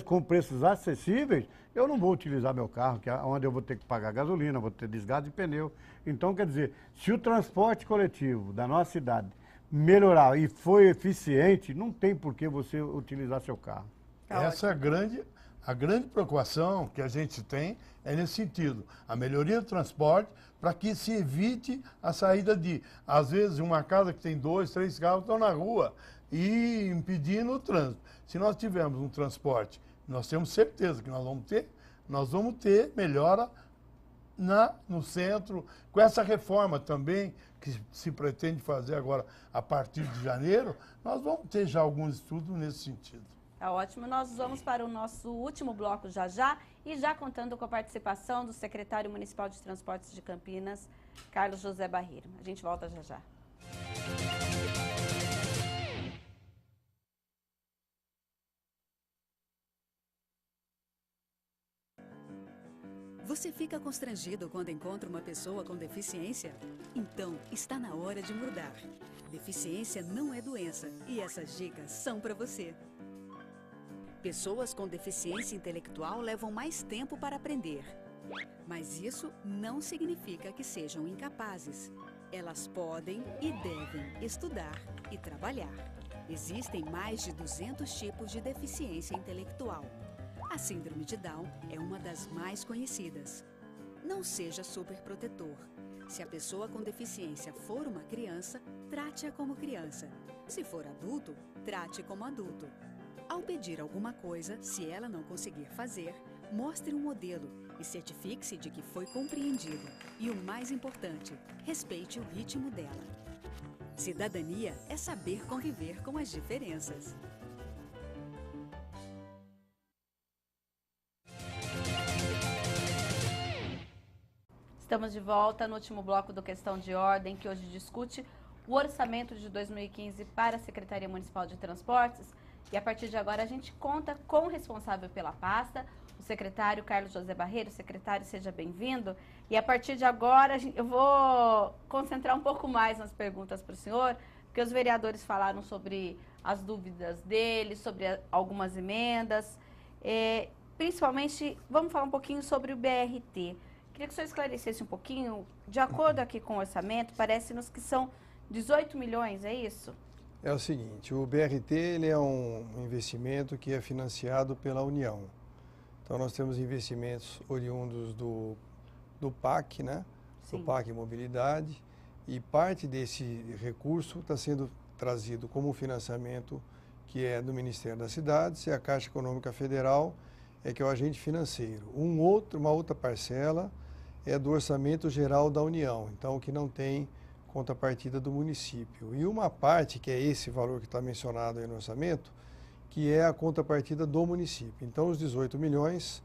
com preços acessíveis, eu não vou utilizar meu carro, que é onde eu vou ter que pagar gasolina, vou ter desgaste de pneu. Então, quer dizer, se o transporte coletivo da nossa cidade melhorar e for eficiente, não tem por que você utilizar seu carro. Essa é a grande preocupação que a gente tem é nesse sentido. A melhoria do transporte para que se evite a saída às vezes, uma casa que tem 2, 3 carros estão na rua e impedindo o trânsito. Se nós tivermos um transporte, nós temos certeza que nós vamos ter melhora no centro, com essa reforma também que se pretende fazer agora a partir de janeiro, nós vamos ter já alguns estudos nesse sentido. Tá ótimo. Nós vamos para o nosso último bloco já e já contando com a participação do secretário municipal de Transportes de Campinas, Carlos José Barreiro. A gente volta já. Você fica constrangido quando encontra uma pessoa com deficiência? Então, está na hora de mudar. Deficiência não é doença e essas dicas são para você. Pessoas com deficiência intelectual levam mais tempo para aprender. Mas isso não significa que sejam incapazes. Elas podem e devem estudar e trabalhar. Existem mais de 200 tipos de deficiência intelectual. A síndrome de Down é uma das mais conhecidas. Não seja superprotetor. Se a pessoa com deficiência for uma criança, trate-a como criança. Se for adulto, trate como adulto. Ao pedir alguma coisa, se ela não conseguir fazer, mostre um modelo e certifique-se de que foi compreendido. E o mais importante, respeite o ritmo dela. Cidadania é saber conviver com as diferenças. Estamos de volta no último bloco do Questão de Ordem, que hoje discute o orçamento de 2015 para a Secretaria Municipal de Transportes. E a partir de agora a gente conta com o responsável pela pasta, o secretário Carlos José Barreiro. Secretário, seja bem-vindo. E a partir de agora eu vou concentrar um pouco mais nas perguntas para o senhor, porque os vereadores falaram sobre as dúvidas deles, sobre algumas emendas. Principalmente, vamos falar um pouquinho sobre o BRT. Queria que o senhor esclarecesse um pouquinho. De acordo aqui com o orçamento, parece-nos que são 18 milhões, é isso? É o seguinte, o BRT ele é um investimento que é financiado pela União. Então nós temos investimentos oriundos do PAC, né? Sim. Do PAC Mobilidade, e parte desse recurso está sendo trazido como financiamento que é do Ministério das Cidades, e a Caixa Econômica Federal é que é o agente financeiro. Uma outra parcela é do Orçamento Geral da União, então que não tem contrapartida do município. E uma parte, que é esse valor que está mencionado aí no orçamento, que é a contrapartida do município. Então, os 18 milhões,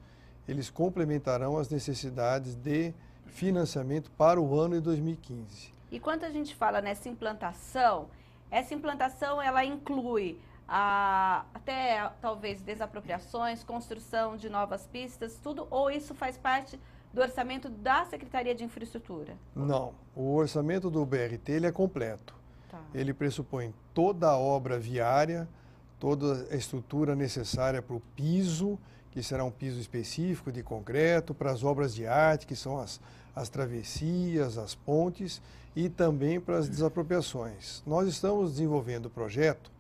eles complementarão as necessidades de financiamento para o ano de 2015. E quando a gente fala nessa implantação, essa implantação ela inclui até talvez desapropriações, construção de novas pistas, tudo, ou isso faz parte do orçamento da Secretaria de Infraestrutura? Não, o orçamento do BRT ele é completo. Tá. Ele pressupõe toda a obra viária, toda a estrutura necessária para o piso, que será um piso específico de concreto, para as obras de arte, que são as travessias, as pontes, e também para as desapropriações. Nós estamos desenvolvendo o projeto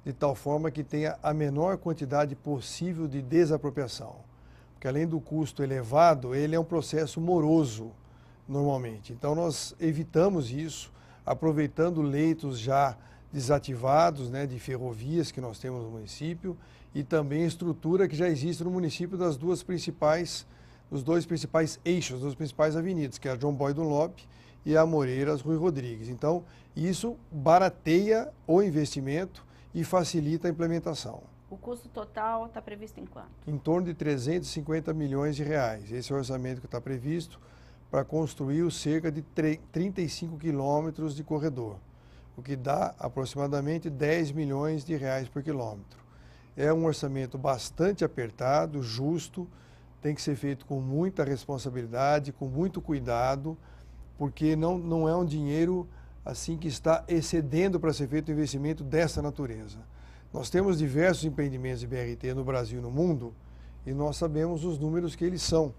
de tal forma que tenha a menor quantidade possível de desapropriação. Porque além do custo elevado, ele é um processo moroso, normalmente. Então nós evitamos isso, aproveitando leitos já desativados, né, de ferrovias que nós temos no município, e também a estrutura que já existe no município dos dois principais eixos, das principais avenidas, que é a João Boy Dunlop e a Moreiras Rui Rodrigues. Então, isso barateia o investimento e facilita a implementação. O custo total está previsto em quanto? Em torno de 350 milhões de reais. Esse é o orçamento que está previsto para construir os cerca de 35 quilômetros de corredor, o que dá aproximadamente 10 milhões de reais por quilômetro. É um orçamento bastante apertado, justo, tem que ser feito com muita responsabilidade, com muito cuidado, porque não é um dinheiro assim que está excedendo para ser feito um investimento dessa natureza. Nós temos diversos empreendimentos de BRT no Brasil e no mundo, e nós sabemos os números que eles são.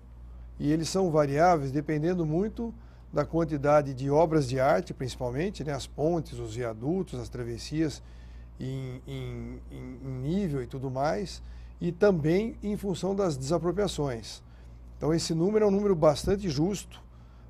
E eles são variáveis dependendo muito da quantidade de obras de arte, principalmente, né, as pontes, os viadutos, as travessias em nível e tudo mais, e também em função das desapropriações. Então esse número é um número bastante justo,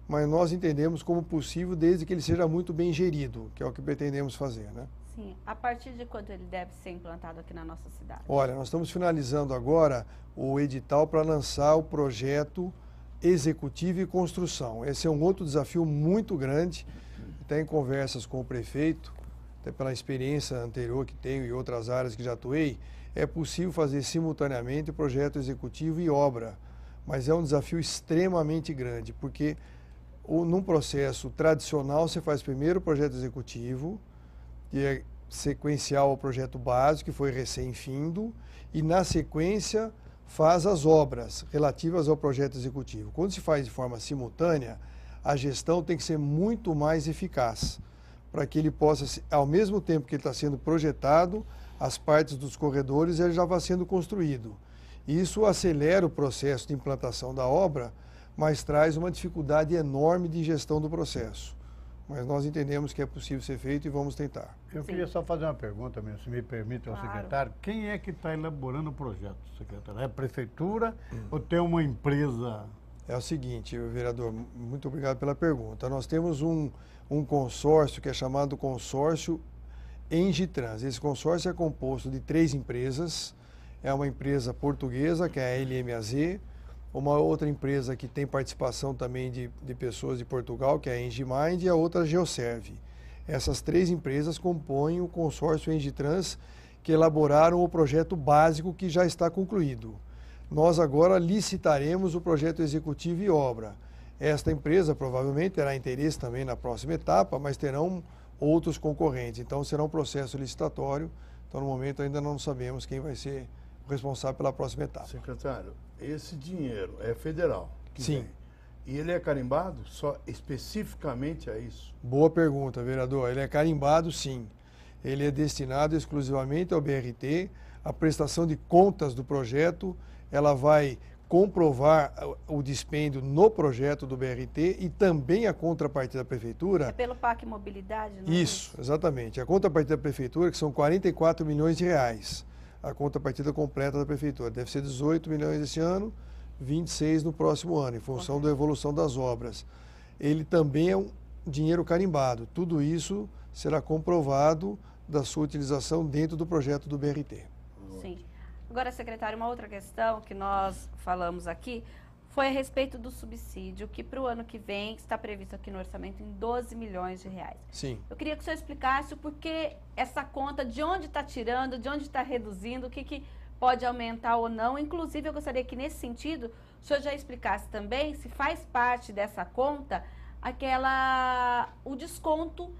mas nós entendemos como possível desde que ele seja muito bem gerido, que é o que pretendemos fazer, né? Sim. A partir de quanto ele deve ser implantado aqui na nossa cidade? Olha, nós estamos finalizando agora o edital para lançar o projeto executivo e construção. Esse é um outro desafio muito grande. Até em conversas com o prefeito, até pela experiência anterior que tenho e outras áreas que já atuei, é possível fazer simultaneamente projeto executivo e obra, mas é um desafio extremamente grande, porque num processo tradicional você faz primeiro o projeto executivo, que é sequencial ao projeto básico, que foi recém-findo, e na sequência faz as obras relativas ao projeto executivo. Quando se faz de forma simultânea, a gestão tem que ser muito mais eficaz, para que ele possa, ao mesmo tempo que ele está sendo projetado, as partes dos corredores ele já vai sendo construído. Isso acelera o processo de implantação da obra, mas traz uma dificuldade enorme de gestão do processo. Mas nós entendemos que é possível ser feito e vamos tentar. Eu queria só fazer uma pergunta mesmo, se me permite, ao secretário. Quem é que está elaborando o projeto, secretário? É a prefeitura ou tem uma empresa? É o seguinte, vereador, muito obrigado pela pergunta. Nós temos um consórcio que é chamado Consórcio Engitrans. Esse consórcio é composto de 3 empresas. É uma empresa portuguesa, que é a LMAZ, uma outra empresa que tem participação também de pessoas de Portugal, que é a Engimind, e a outra a Geoserve. Essas 3 empresas compõem o consórcio Engitrans, que elaboraram o projeto básico que já está concluído. Nós agora licitaremos o projeto executivo e obra. Esta empresa provavelmente terá interesse também na próxima etapa, mas terão outros concorrentes. Então será um processo licitatório. Então no momento ainda não sabemos quem vai ser o responsável pela próxima etapa. Secretário, esse dinheiro é federal? Sim. Vem. E ele é carimbado só especificamente a isso? Boa pergunta, vereador. Ele é carimbado, sim. Ele é destinado exclusivamente ao BRT. A prestação de contas do projeto, ela vai comprovar o dispêndio no projeto do BRT e também a contrapartida da prefeitura. É pelo PAC Mobilidade, não é? Isso, exatamente. A contrapartida da prefeitura, que são 44 milhões de reais. A contrapartida completa da prefeitura. Deve ser 18 milhões esse ano, 26 no próximo ano, em função da evolução das obras. Ele também é um dinheiro carimbado. Tudo isso será comprovado da sua utilização dentro do projeto do BRT. Sim. Agora, secretário, uma outra questão que nós falamos aqui foi a respeito do subsídio, que para o ano que vem está previsto aqui no orçamento em 12 milhões de reais. Sim. Eu queria que o senhor explicasse o porquê essa conta, de onde está tirando, de onde está reduzindo, o que pode aumentar ou não. Inclusive, eu gostaria que, nesse sentido, o senhor já explicasse também se faz parte dessa conta o desconto,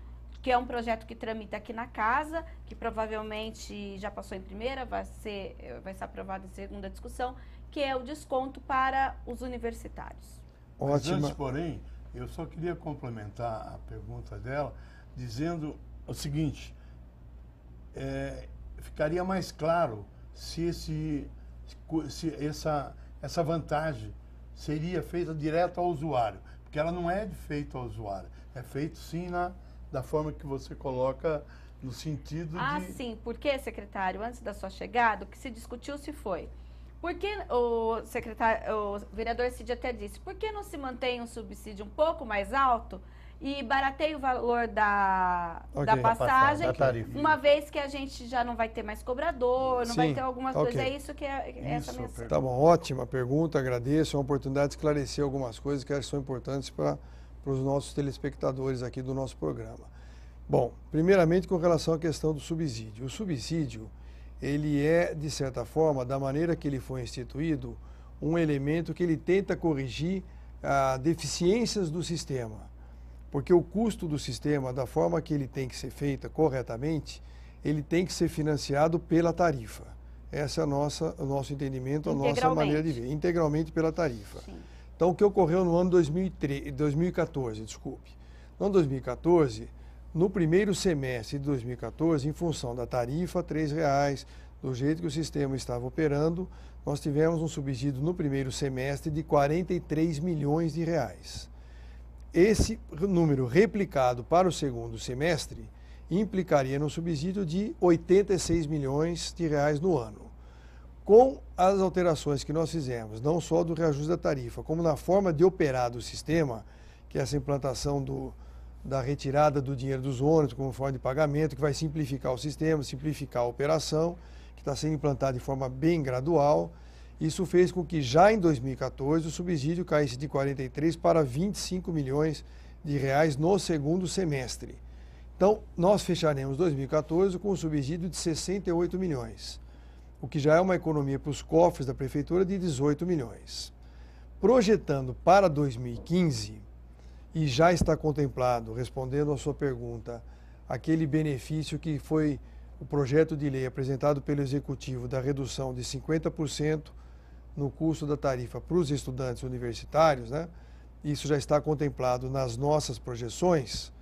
que é um projeto que tramita aqui na casa, que provavelmente já passou em primeira, vai ser aprovado em segunda discussão, que é o desconto para os universitários. Ótimo. Antes, porém, eu só queria complementar a pergunta dela, dizendo o seguinte, ficaria mais claro se essa vantagem seria feita direto ao usuário, porque ela não é feita ao usuário, é feito sim da forma que você coloca no sentido de... Sim, porque, secretário, antes da sua chegada, o que se discutiu foi, porque o vereador Cid até disse, por que não se mantém um subsídio um pouco mais alto e barateia o valor da passagem, da tarifa, uma vez que a gente já não vai ter mais cobrador, não vai ter algumas coisas, é isso que é essa menção. Tá bom, ótima pergunta, agradeço, é uma oportunidade de esclarecer algumas coisas que acho que são importantes para os nossos telespectadores aqui do nosso programa. Bom, primeiramente com relação à questão do subsídio. O subsídio, ele é, de certa forma, da maneira que ele foi instituído, um elemento que ele tenta corrigir deficiências do sistema. Porque o custo do sistema, da forma que ele tem que ser feita corretamente, ele tem que ser financiado pela tarifa. Essa é o nosso entendimento, a nossa maneira de ver, integralmente pela tarifa. Sim. Então, o que ocorreu no ano 2014, No ano 2014, no primeiro semestre de 2014, em função da tarifa, R$ 3,00, do jeito que o sistema estava operando, nós tivemos um subsídio no primeiro semestre de 43 milhões de reais. Esse número replicado para o segundo semestre implicaria no subsídio de 86 milhões de reais no ano. Com as alterações que nós fizemos, não só do reajuste da tarifa, como na forma de operar do sistema, que é essa implantação da retirada do dinheiro dos ônibus como forma de pagamento, que vai simplificar o sistema, simplificar a operação, que está sendo implantado de forma bem gradual. Isso fez com que já em 2014 o subsídio caísse de 43 para 25 milhões de reais no segundo semestre. Então, nós fecharemos 2014 com um subsídio de 68 milhões, o que já é uma economia para os cofres da Prefeitura de 18 milhões. Projetando para 2015, e já está contemplado, respondendo à sua pergunta, aquele benefício que foi o projeto de lei apresentado pelo Executivo da redução de 50% no custo da tarifa para os estudantes universitários, né? Isso já está contemplado nas nossas projeções,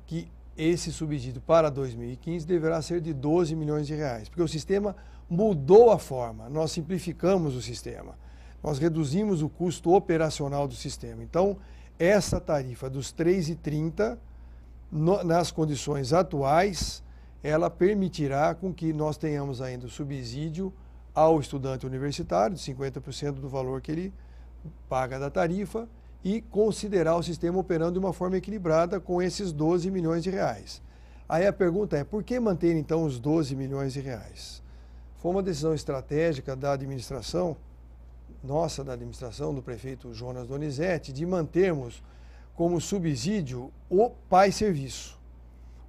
que esse subsídio para 2015 deverá ser de 12 milhões de reais, porque o sistema mudou a forma, nós simplificamos o sistema, nós reduzimos o custo operacional do sistema. Então, essa tarifa dos R$ 3,30, nas condições atuais, ela permitirá com que nós tenhamos ainda o subsídio ao estudante universitário, de 50% do valor que ele paga da tarifa, e considerar o sistema operando de uma forma equilibrada com esses 12 milhões de reais. Aí a pergunta é, por que manter então os 12 milhões de reais? Foi uma decisão estratégica da administração, nossa da administração, do prefeito Jonas Donizete, de mantermos como subsídio o Pai Serviço.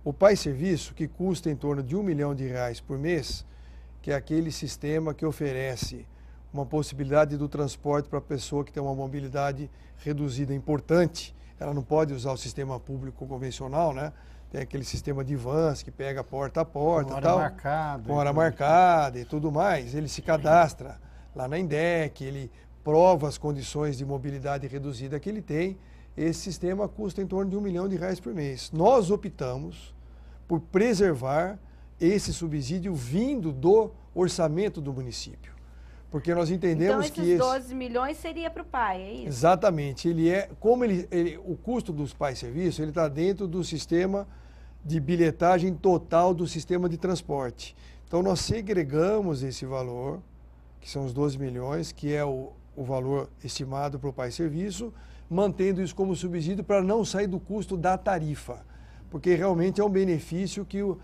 O Pai Serviço, que custa em torno de R$ 1 milhão por mês, que é aquele sistema que oferece uma possibilidade do transporte para a pessoa que tem uma mobilidade reduzida importante. Ela não pode usar o sistema público convencional, né? Tem aquele sistema de vans que pega porta a porta, com hora marcada e tudo mais. Ele se cadastra lá na INDEC, ele prova as condições de mobilidade reduzida que ele tem. Esse sistema custa em torno de R$ 1 milhão por mês. Nós optamos por preservar esse subsídio vindo do orçamento do município. Porque nós entendemos que esses 12 milhões seria para o pai, é isso? Exatamente. O custo dos pais serviço, ele está dentro do sistema de bilhetagem total do sistema de transporte. Então, nós segregamos esse valor, que são os 12 milhões, que é o valor estimado para o pai serviço, mantendo isso como subsídio para não sair do custo da tarifa. Porque realmente é um benefício que o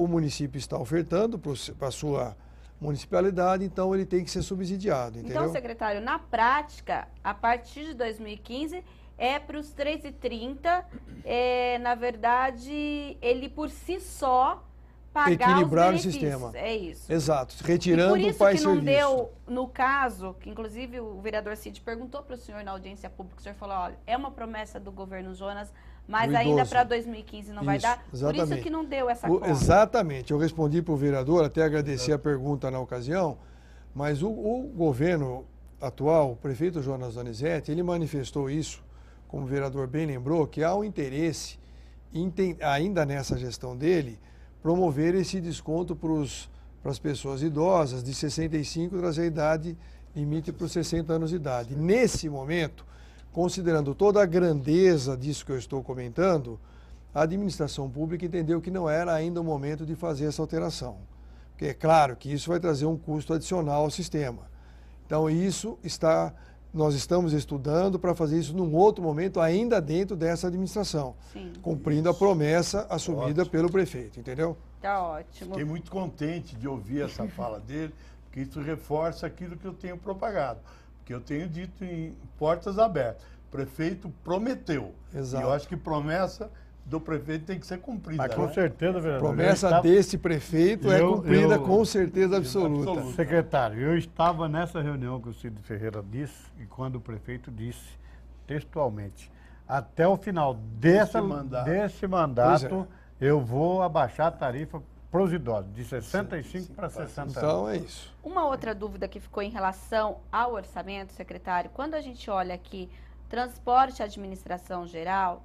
município está ofertando para a sua municipalidade, então ele tem que ser subsidiado, entendeu? Então, secretário, na prática, a partir de 2015, é para os 3,30, na verdade, ele por si só pagar equilibrar os o sistema. É isso. Exato, retirando o pai serviço. Por isso que não deu, no caso, que inclusive o vereador Cid perguntou para o senhor na audiência pública, o senhor falou, olha, é uma promessa do governo Jonas, mas ainda para 2015 não vai dar. Exatamente. Por isso que não deu essa conta. Exatamente. Eu respondi para o vereador, até agradecer a pergunta na ocasião, mas o governo atual, o prefeito Jonas Donizete, ele manifestou isso, como o vereador bem lembrou, que há um interesse, ainda nessa gestão dele, promover esse desconto para as pessoas idosas de 65, trazer a idade limite para os 60 anos de idade. Nesse momento, considerando toda a grandeza disso que eu estou comentando, a administração pública entendeu que não era ainda o momento de fazer essa alteração. Porque é claro que isso vai trazer um custo adicional ao sistema. Então nós estamos estudando para fazer isso num outro momento, ainda dentro dessa administração. Sim. Cumprindo a promessa assumida pelo prefeito, entendeu? Tá ótimo. Fiquei muito contente de ouvir essa fala dele, porque isso reforça aquilo que eu tenho propagado. Que eu tenho dito em portas abertas. O prefeito prometeu. Exato. E eu acho que promessa do prefeito tem que ser cumprida. Mas com certeza, vereador. Promessa desse prefeito é cumprida com certeza absoluta. Secretário, eu estava nessa reunião que o Cid Ferreira disse, e quando o prefeito disse textualmente, até o final desse mandato eu vou abaixar a tarifa para os idosos, de 65 para 60 anos. Então é isso. Uma outra dúvida que ficou em relação ao orçamento, secretário, quando a gente olha aqui, transporte e administração geral,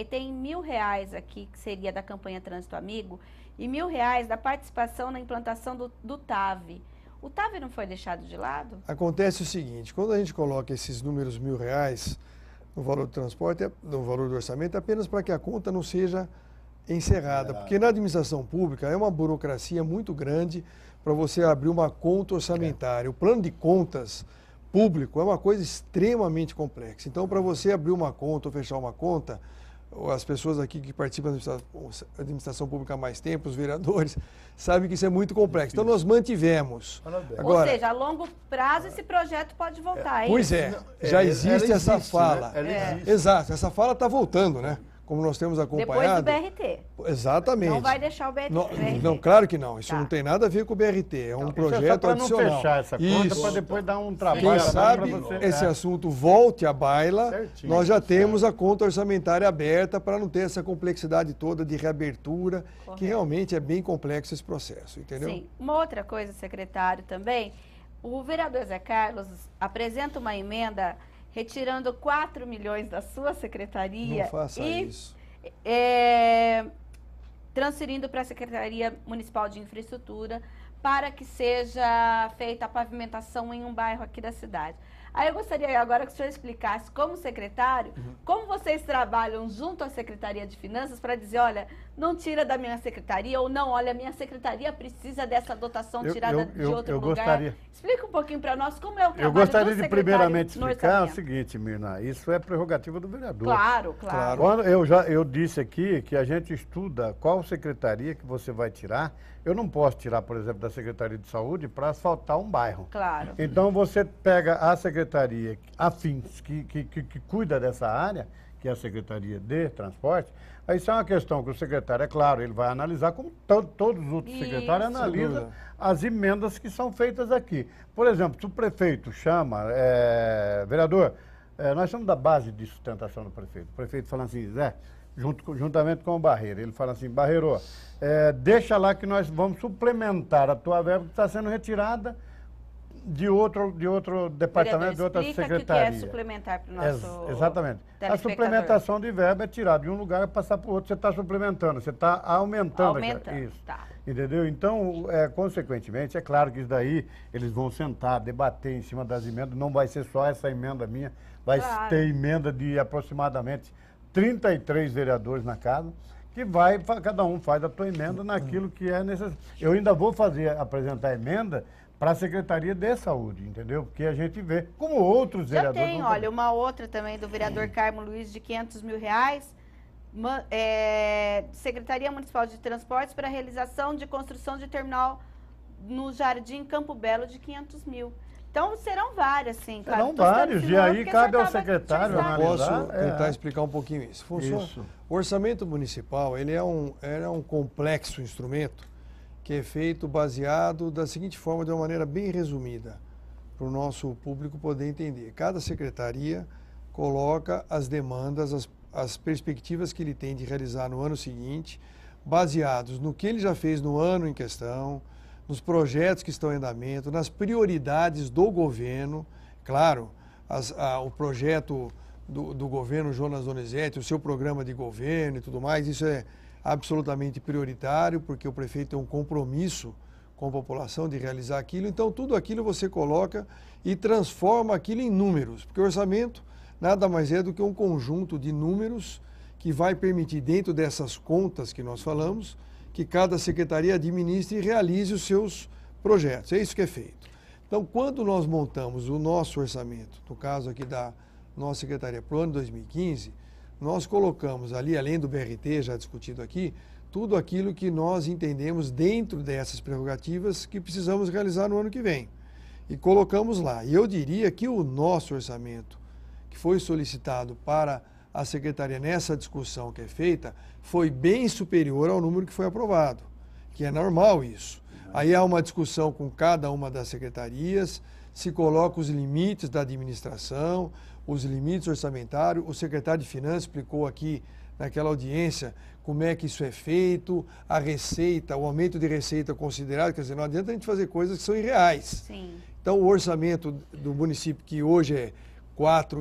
tem R$ 1.000 aqui, que seria da campanha Trânsito Amigo, e R$ 1.000 da participação na implantação do TAV. O TAV não foi deixado de lado? Acontece o seguinte, quando a gente coloca esses números R$ 1.000 no valor do transporte, no valor do orçamento, é apenas para que a conta não seja encerrada, porque na administração pública é uma burocracia muito grande para você abrir uma conta orçamentária. O plano de contas público é uma coisa extremamente complexa. Então, para você abrir uma conta ou fechar uma conta, as pessoas aqui que participam da administração pública há mais tempo, os vereadores, sabem que isso é muito complexo. Então, nós mantivemos. Agora, ou seja, a longo prazo esse projeto pode voltar, Pois é, já existe essa fala. Né? Exato, essa fala está voltando, né? como nós temos Depois acompanhado... do BRT. Exatamente. Não vai deixar o BRT. Não, claro que não. Isso Tá. não tem nada a ver com o BRT. É um Isso projeto é só para não adicional. fechar essa conta, Isso. para depois dar um trabalho. Quem a mais sabe pra você. esse assunto volte à baila, Certinho. nós já temos a conta orçamentária aberta para não ter essa complexidade toda de reabertura, que Correto. realmente é bem complexo esse processo, entendeu? Sim. Uma outra coisa, secretário, também, o vereador Zé Carlos apresenta uma emenda retirando 4 milhões da sua secretaria Não faça e isso. Transferindo para a Secretaria Municipal de Infraestrutura para que seja feita a pavimentação em um bairro aqui da cidade. Aí eu gostaria agora que o senhor explicasse, como secretário, como vocês trabalham junto à Secretaria de Finanças para dizer, olha, não tira da minha secretaria, ou não, olha, minha secretaria precisa dessa dotação tirada de outro lugar. Gostaria. Explica um pouquinho para nós como é o trabalho Eu gostaria do de primeiramente secretário no explicar o orçamento. seguinte, Mirna, isso é prerrogativa do vereador. Claro. Quando eu disse aqui que a gente estuda qual secretaria que você vai tirar. Eu não posso tirar, por exemplo, da Secretaria de Saúde para asfaltar um bairro. Claro. Então você pega a secretaria afins que cuida dessa área, que é a Secretaria de Transporte. Aí isso é uma questão que o secretário, é claro, ele vai analisar, como todos os outros secretários Isso. analisam as emendas que são feitas aqui. Por exemplo, se o prefeito chama, vereador, nós somos da base de sustentação do prefeito. O prefeito fala assim, Zé, juntamente com o Barreiro, ele fala assim, Barreiro, deixa lá que nós vamos suplementar a tua verba que está sendo retirada de outro departamento, de outra secretaria. O que é suplementar para o nosso Exatamente. A suplementação de verba é tirar de um lugar e passar para o outro. Você está suplementando, você está aumentando. Isso. Tá. Entendeu? Então, consequentemente, é claro que isso daí eles vão sentar, debater em cima das emendas. Não vai ser só essa emenda minha, vai ter emenda de aproximadamente 33 vereadores na casa, que cada um faz a tua emenda naquilo que é necessário. Eu ainda vou apresentar emenda para a Secretaria de Saúde, entendeu? Porque a gente vê, como outros Já vereadores... tem, olha, uma outra também do vereador Carmo Luiz de R$500 mil, Secretaria Municipal de Transportes para a realização de construção de terminal no Jardim Campo Belo de R$500 mil. Então serão várias, sim. Serão vários, e aí cabe ao secretário Eu analisar. posso tentar explicar um pouquinho isso. Isso. O orçamento municipal, ele é um complexo instrumento que é feito baseado da seguinte forma, de uma maneira bem resumida, para o nosso público poder entender. Cada secretaria coloca as demandas, as perspectivas que ele tem de realizar no ano seguinte, baseados no que ele já fez no ano em questão, nos projetos que estão em andamento, nas prioridades do governo. Claro, o projeto do governo Jonas Donizete, o seu programa de governo e tudo mais, isso é absolutamente prioritário, porque o prefeito tem um compromisso com a população de realizar aquilo. Então, tudo aquilo você coloca e transforma aquilo em números, porque o orçamento nada mais é do que um conjunto de números que vai permitir, dentro dessas contas que nós falamos, que cada secretaria administre e realize os seus projetos. É isso que é feito. Então, quando nós montamos o nosso orçamento, no caso aqui da nossa secretaria para o ano 2015, nós colocamos ali, além do BRT já discutido aqui, tudo aquilo que nós entendemos dentro dessas prerrogativas que precisamos realizar no ano que vem. E colocamos lá. E eu diria que o nosso orçamento, que foi solicitado para a secretaria nessa discussão que é feita, foi bem superior ao número que foi aprovado, que é normal isso. Aí há uma discussão com cada uma das secretarias, se coloca os limites da administração, os limites orçamentários. O secretário de Finanças explicou aqui naquela audiência como é que isso é feito, a receita, o aumento de receita considerado, quer dizer, não adianta a gente fazer coisas que são irreais. Sim. Então, o orçamento do município, que hoje é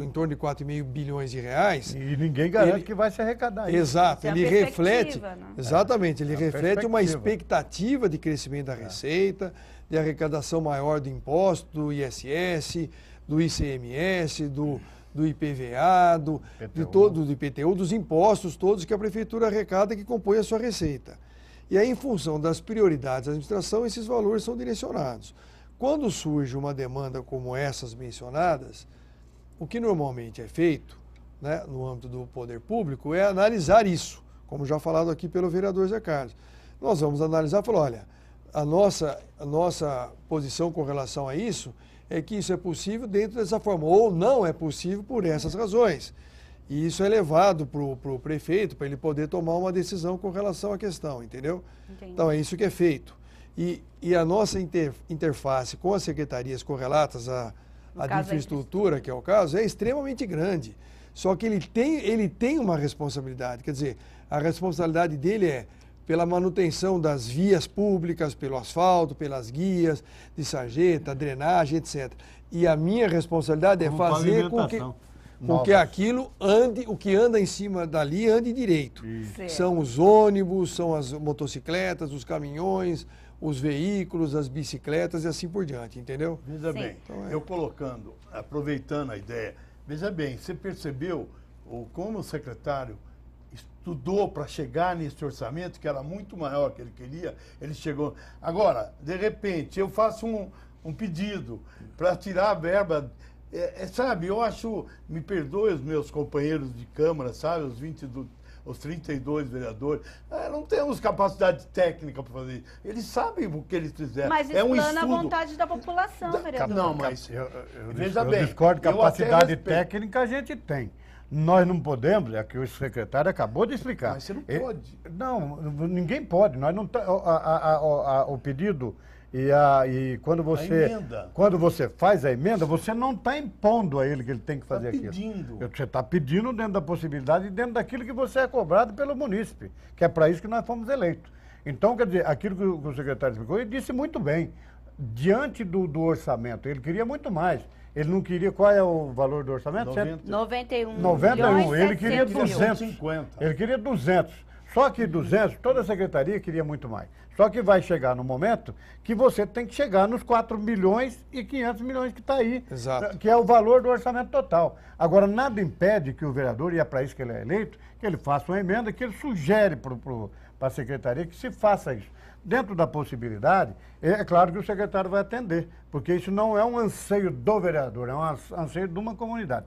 em torno de 4,5 bilhões de reais. E ninguém garante que vai se arrecadar isso. Exato, Isso é ele reflete, né? exatamente, ele reflete uma perspectiva. expectativa de crescimento da receita, de arrecadação maior do imposto, do ISS, do ICMS, do IPVA, do IPTU, dos impostos todos que a prefeitura arrecada que compõem a sua receita. E aí, em função das prioridades da administração, esses valores são direcionados. Quando surge uma demanda como essas mencionadas, o que normalmente é feito, né, no âmbito do poder público, é analisar isso, como já falado aqui pelo vereador Zé Carlos. Nós vamos analisar e falar, olha, a nossa posição com relação a isso é que isso é possível dentro dessa forma, ou não é possível por essas razões. E isso é levado para o prefeito, para ele poder tomar uma decisão com relação à questão, entendeu? Entendi. Então, é isso que é feito. E a nossa interface com as secretarias correlatas à de infraestrutura, que é o caso, é extremamente grande. Só que ele tem uma responsabilidade, quer dizer, a responsabilidade dele é pela manutenção das vias públicas, pelo asfalto, pelas guias de sarjeta, drenagem, etc. E a minha responsabilidade é fazer com que aquilo ande, o que anda em cima dali ande direito. São os ônibus, são as motocicletas, os caminhões, os veículos, as bicicletas e assim por diante, entendeu? Veja bem, então, eu colocando, aproveitando a ideia, veja bem, você percebeu como o secretário estudou para chegar nesse orçamento, que era muito maior que ele queria, ele chegou. Agora, de repente, eu faço um pedido para tirar a verba. Sabe, eu acho, me perdoe os meus companheiros de Câmara, sabe, os 32 vereadores, não temos capacidade técnica para fazer isso. Eles sabem o que eles fizeram. Mas explana a vontade da população, vereador. Não, mas veja bem, discordo, capacidade técnica a gente tem. Nós não podemos, é que o secretário acabou de explicar. Mas você não pode. Não, ninguém pode. Nós não o pedido e quando você faz a emenda, você não está impondo a ele que ele tem que fazer aquilo. Você está pedindo dentro da possibilidade e dentro daquilo que você é cobrado pelo munícipe, que é para isso que nós fomos eleitos. Então, quer dizer, aquilo que o secretário explicou, ele disse muito bem. Diante do orçamento, ele queria muito mais. Ele não queria, qual é o valor do orçamento? 91. Ele queria 200. Ele queria 200. Só que 200, toda a secretaria queria muito mais. Só que vai chegar no momento que você tem que chegar nos 4 milhões e 500 milhões que está aí. Exato. Que é o valor do orçamento total. Agora, nada impede que o vereador, e é para isso que ele é eleito, que ele faça uma emenda, que ele sugere para a secretaria que se faça isso. Dentro da possibilidade, é claro que o secretário vai atender, porque isso não é um anseio do vereador, é um anseio de uma comunidade.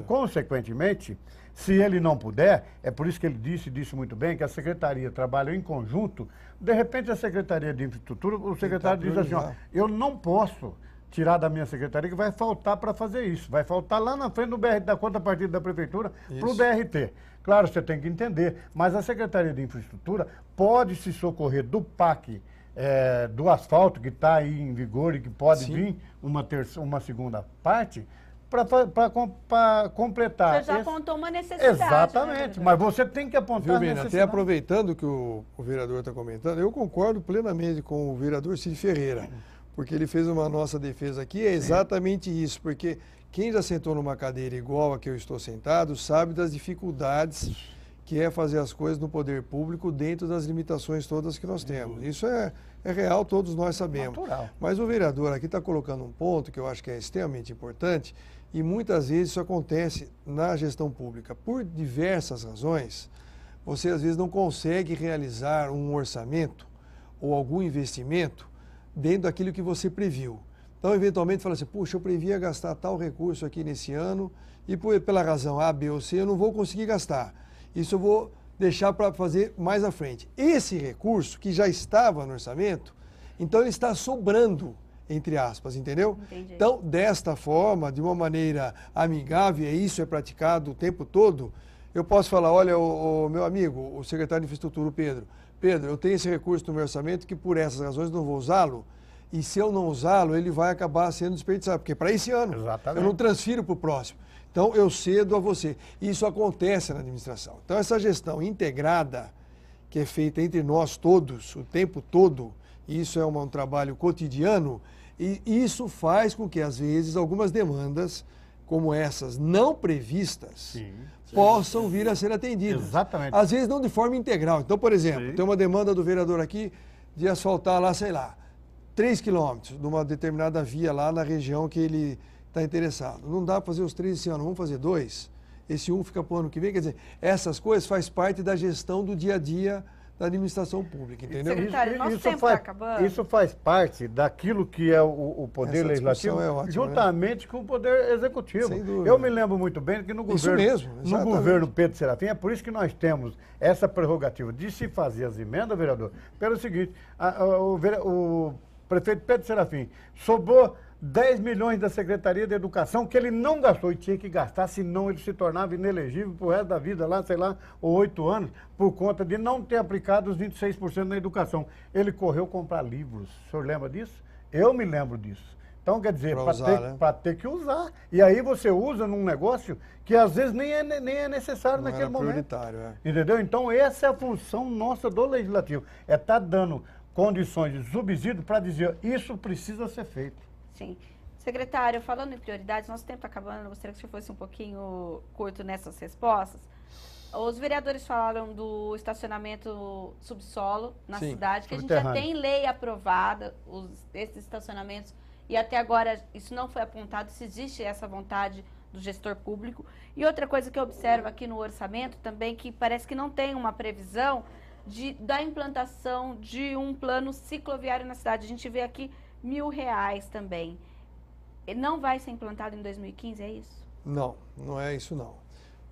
Consequentemente, se ele não puder, é por isso que ele disse muito bem, que a secretaria trabalha em conjunto. De repente, a Secretaria de Infraestrutura, o secretário diz assim, ó, eu não posso tirar da minha secretaria que vai faltar para fazer isso. Vai faltar lá na frente do BRT, da conta partida da Prefeitura, para o BRT. Claro, você tem que entender, mas a Secretaria de Infraestrutura pode se socorrer do PAC, do asfalto que está aí em vigor e que pode vir uma segunda parte, para completar. Você já apontou uma necessidade. Exatamente, mas você tem que apontar a necessidade. Até aproveitando que o vereador está comentando, eu concordo plenamente com o vereador Cid Ferreira, porque ele fez uma nossa defesa aqui, é exatamente isso, porque quem já sentou numa cadeira igual a que eu estou sentado sabe das dificuldades que é fazer as coisas no poder público dentro das limitações todas que nós temos. Isso é real, todos nós sabemos. Natural. Mas o vereador aqui está colocando um ponto que eu acho que é extremamente importante e muitas vezes isso acontece na gestão pública. Por diversas razões, você às vezes não consegue realizar um orçamento ou algum investimento dentro daquilo que você previu. Então, eventualmente, fala assim, puxa, eu previa gastar tal recurso aqui nesse ano e pela razão A, B ou C, eu não vou conseguir gastar. Isso eu vou deixar para fazer mais à frente. Esse recurso, que já estava no orçamento, então ele está sobrando, entre aspas, entendeu? Entendi. Então, desta forma, de uma maneira amigável, e isso é praticado o tempo todo, eu posso falar, olha, o meu amigo, o secretário de Infraestrutura, o Pedro, eu tenho esse recurso no meu orçamento que por essas razões não vou usá-lo, e se eu não usá-lo, ele vai acabar sendo desperdiçado, porque é para esse ano. Exatamente. Eu não transfiro para o próximo. Então, eu cedo a você. E isso acontece na administração. Então, essa gestão integrada, que é feita entre nós todos, o tempo todo, e isso é um trabalho cotidiano, e isso faz com que, às vezes, algumas demandas, como essas não previstas, possam vir a ser atendidas. Exatamente. Às vezes, não de forma integral. Então, por exemplo, tem uma demanda do vereador aqui de asfaltar lá, sei lá, 3 quilômetros de uma determinada via lá na região que ele está interessado. Não dá para fazer os 3 esse ano, vamos fazer 2. Esse 1 fica para o ano que vem. Quer dizer, essas coisas faz parte da gestão do dia a dia da administração pública, entendeu? Secretário, nosso tempo está acabando. Isso faz parte daquilo que é o poder legislativo, juntamente com o poder executivo. Sem dúvida. Eu me lembro muito bem que no governo Pedro Serafim, é por isso que nós temos essa prerrogativa de se fazer as emendas, vereador, pelo seguinte, prefeito Pedro Serafim, sobrou 10 milhões da Secretaria de Educação que ele não gastou e tinha que gastar, senão ele se tornava inelegível pro resto da vida, lá, sei lá, ou 8 anos, por conta de não ter aplicado os 26% na educação. Ele correu comprar livros. O senhor lembra disso? Eu me lembro disso. Então, quer dizer, para ter que usar. E aí você usa num negócio que às vezes nem é necessário Não naquele momento. Prioritário, é. Entendeu? Então, essa é a função nossa do Legislativo. É estar dando condições de subsídio para dizer isso precisa ser feito. Sim. Secretário, falando em prioridades, nosso tempo está acabando, eu gostaria que você fosse um pouquinho curto nessas respostas. Os vereadores falaram do estacionamento subsolo na Sim, cidade, que a gente já tem lei aprovada, esses estacionamentos, e até agora isso não foi apontado, se existe essa vontade do gestor público. E outra coisa que eu observo aqui no orçamento também, que parece que não tem uma previsão da implantação de um plano cicloviário na cidade. A gente vê aqui R$1.000 também. Não vai ser implantado em 2015, é isso? Não, não é isso não.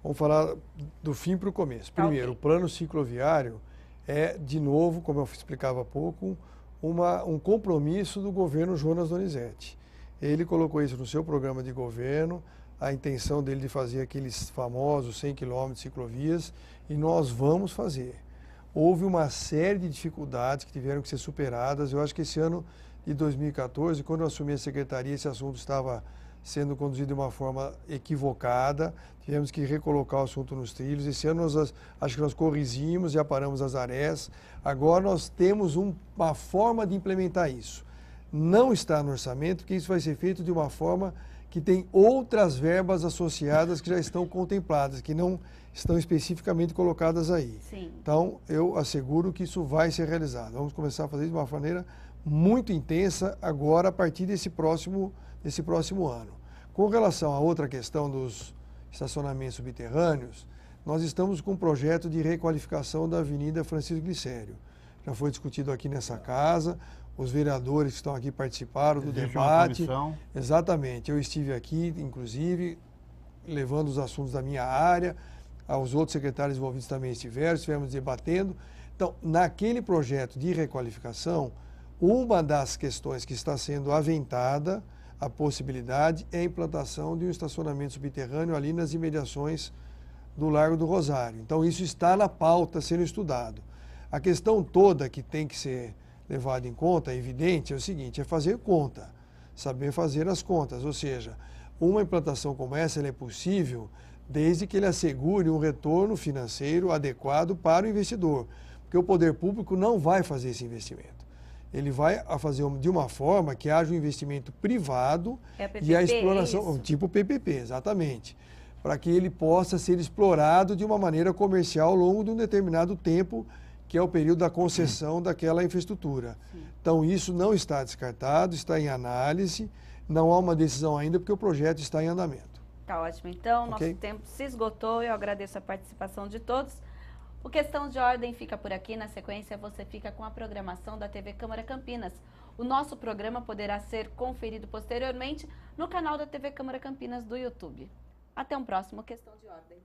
Vamos falar do fim para o começo. Tá, Primeiro, ok. O plano cicloviário é, de novo, como eu explicava há pouco, um compromisso do governo Jonas Donizete. Ele colocou isso no seu programa de governo, a intenção dele de fazer aqueles famosos 100 quilômetros de ciclovias, e nós vamos fazer. Houve uma série de dificuldades que tiveram que ser superadas. Eu acho que esse ano de 2014, quando eu assumi a secretaria, esse assunto estava sendo conduzido de uma forma equivocada, tivemos que recolocar o assunto nos trilhos. Esse ano acho que nós corrigimos, já paramos as arés. Agora nós temos uma forma de implementar isso. Não está no orçamento, porque isso vai ser feito de uma forma que tem outras verbas associadas que já estão contempladas, que não estão especificamente colocadas aí. Sim. Então, eu asseguro que isso vai ser realizado. Vamos começar a fazer de uma maneira muito intensa agora, a partir desse próximo ano. Com relação à outra questão dos estacionamentos subterrâneos, nós estamos com um projeto de requalificação da Avenida Francisco Glicério. Já foi discutido aqui nessa casa, os vereadores que estão aqui participaram do debate. Exatamente, eu estive aqui, inclusive, levando os assuntos da minha área, os outros secretários envolvidos também estivemos debatendo. Então, naquele projeto de requalificação, uma das questões que está sendo aventada, a possibilidade, é a implantação de um estacionamento subterrâneo ali nas imediações do Largo do Rosário. Então, isso está na pauta sendo estudado. A questão toda que tem que ser levada em conta, é evidente, é o seguinte, é fazer conta, saber fazer as contas. Ou seja, uma implantação como essa ela é possível desde que ele assegure um retorno financeiro adequado para o investidor, porque o poder público não vai fazer esse investimento. Ele vai fazer de uma forma que haja um investimento privado e a exploração, tipo PPP, exatamente, para que ele possa ser explorado de uma maneira comercial ao longo de um determinado tempo, que é o período da concessão daquela infraestrutura. Sim. Então, isso não está descartado, está em análise, não há uma decisão ainda, porque o projeto está em andamento. Tá ótimo. Então, Okay? Nosso tempo se esgotou, eu agradeço a participação de todos. O Questão de Ordem fica por aqui. Na sequência, você fica com a programação da TV Câmara Campinas. O nosso programa poderá ser conferido posteriormente no canal da TV Câmara Campinas do YouTube. Até um próximo Questão de Ordem.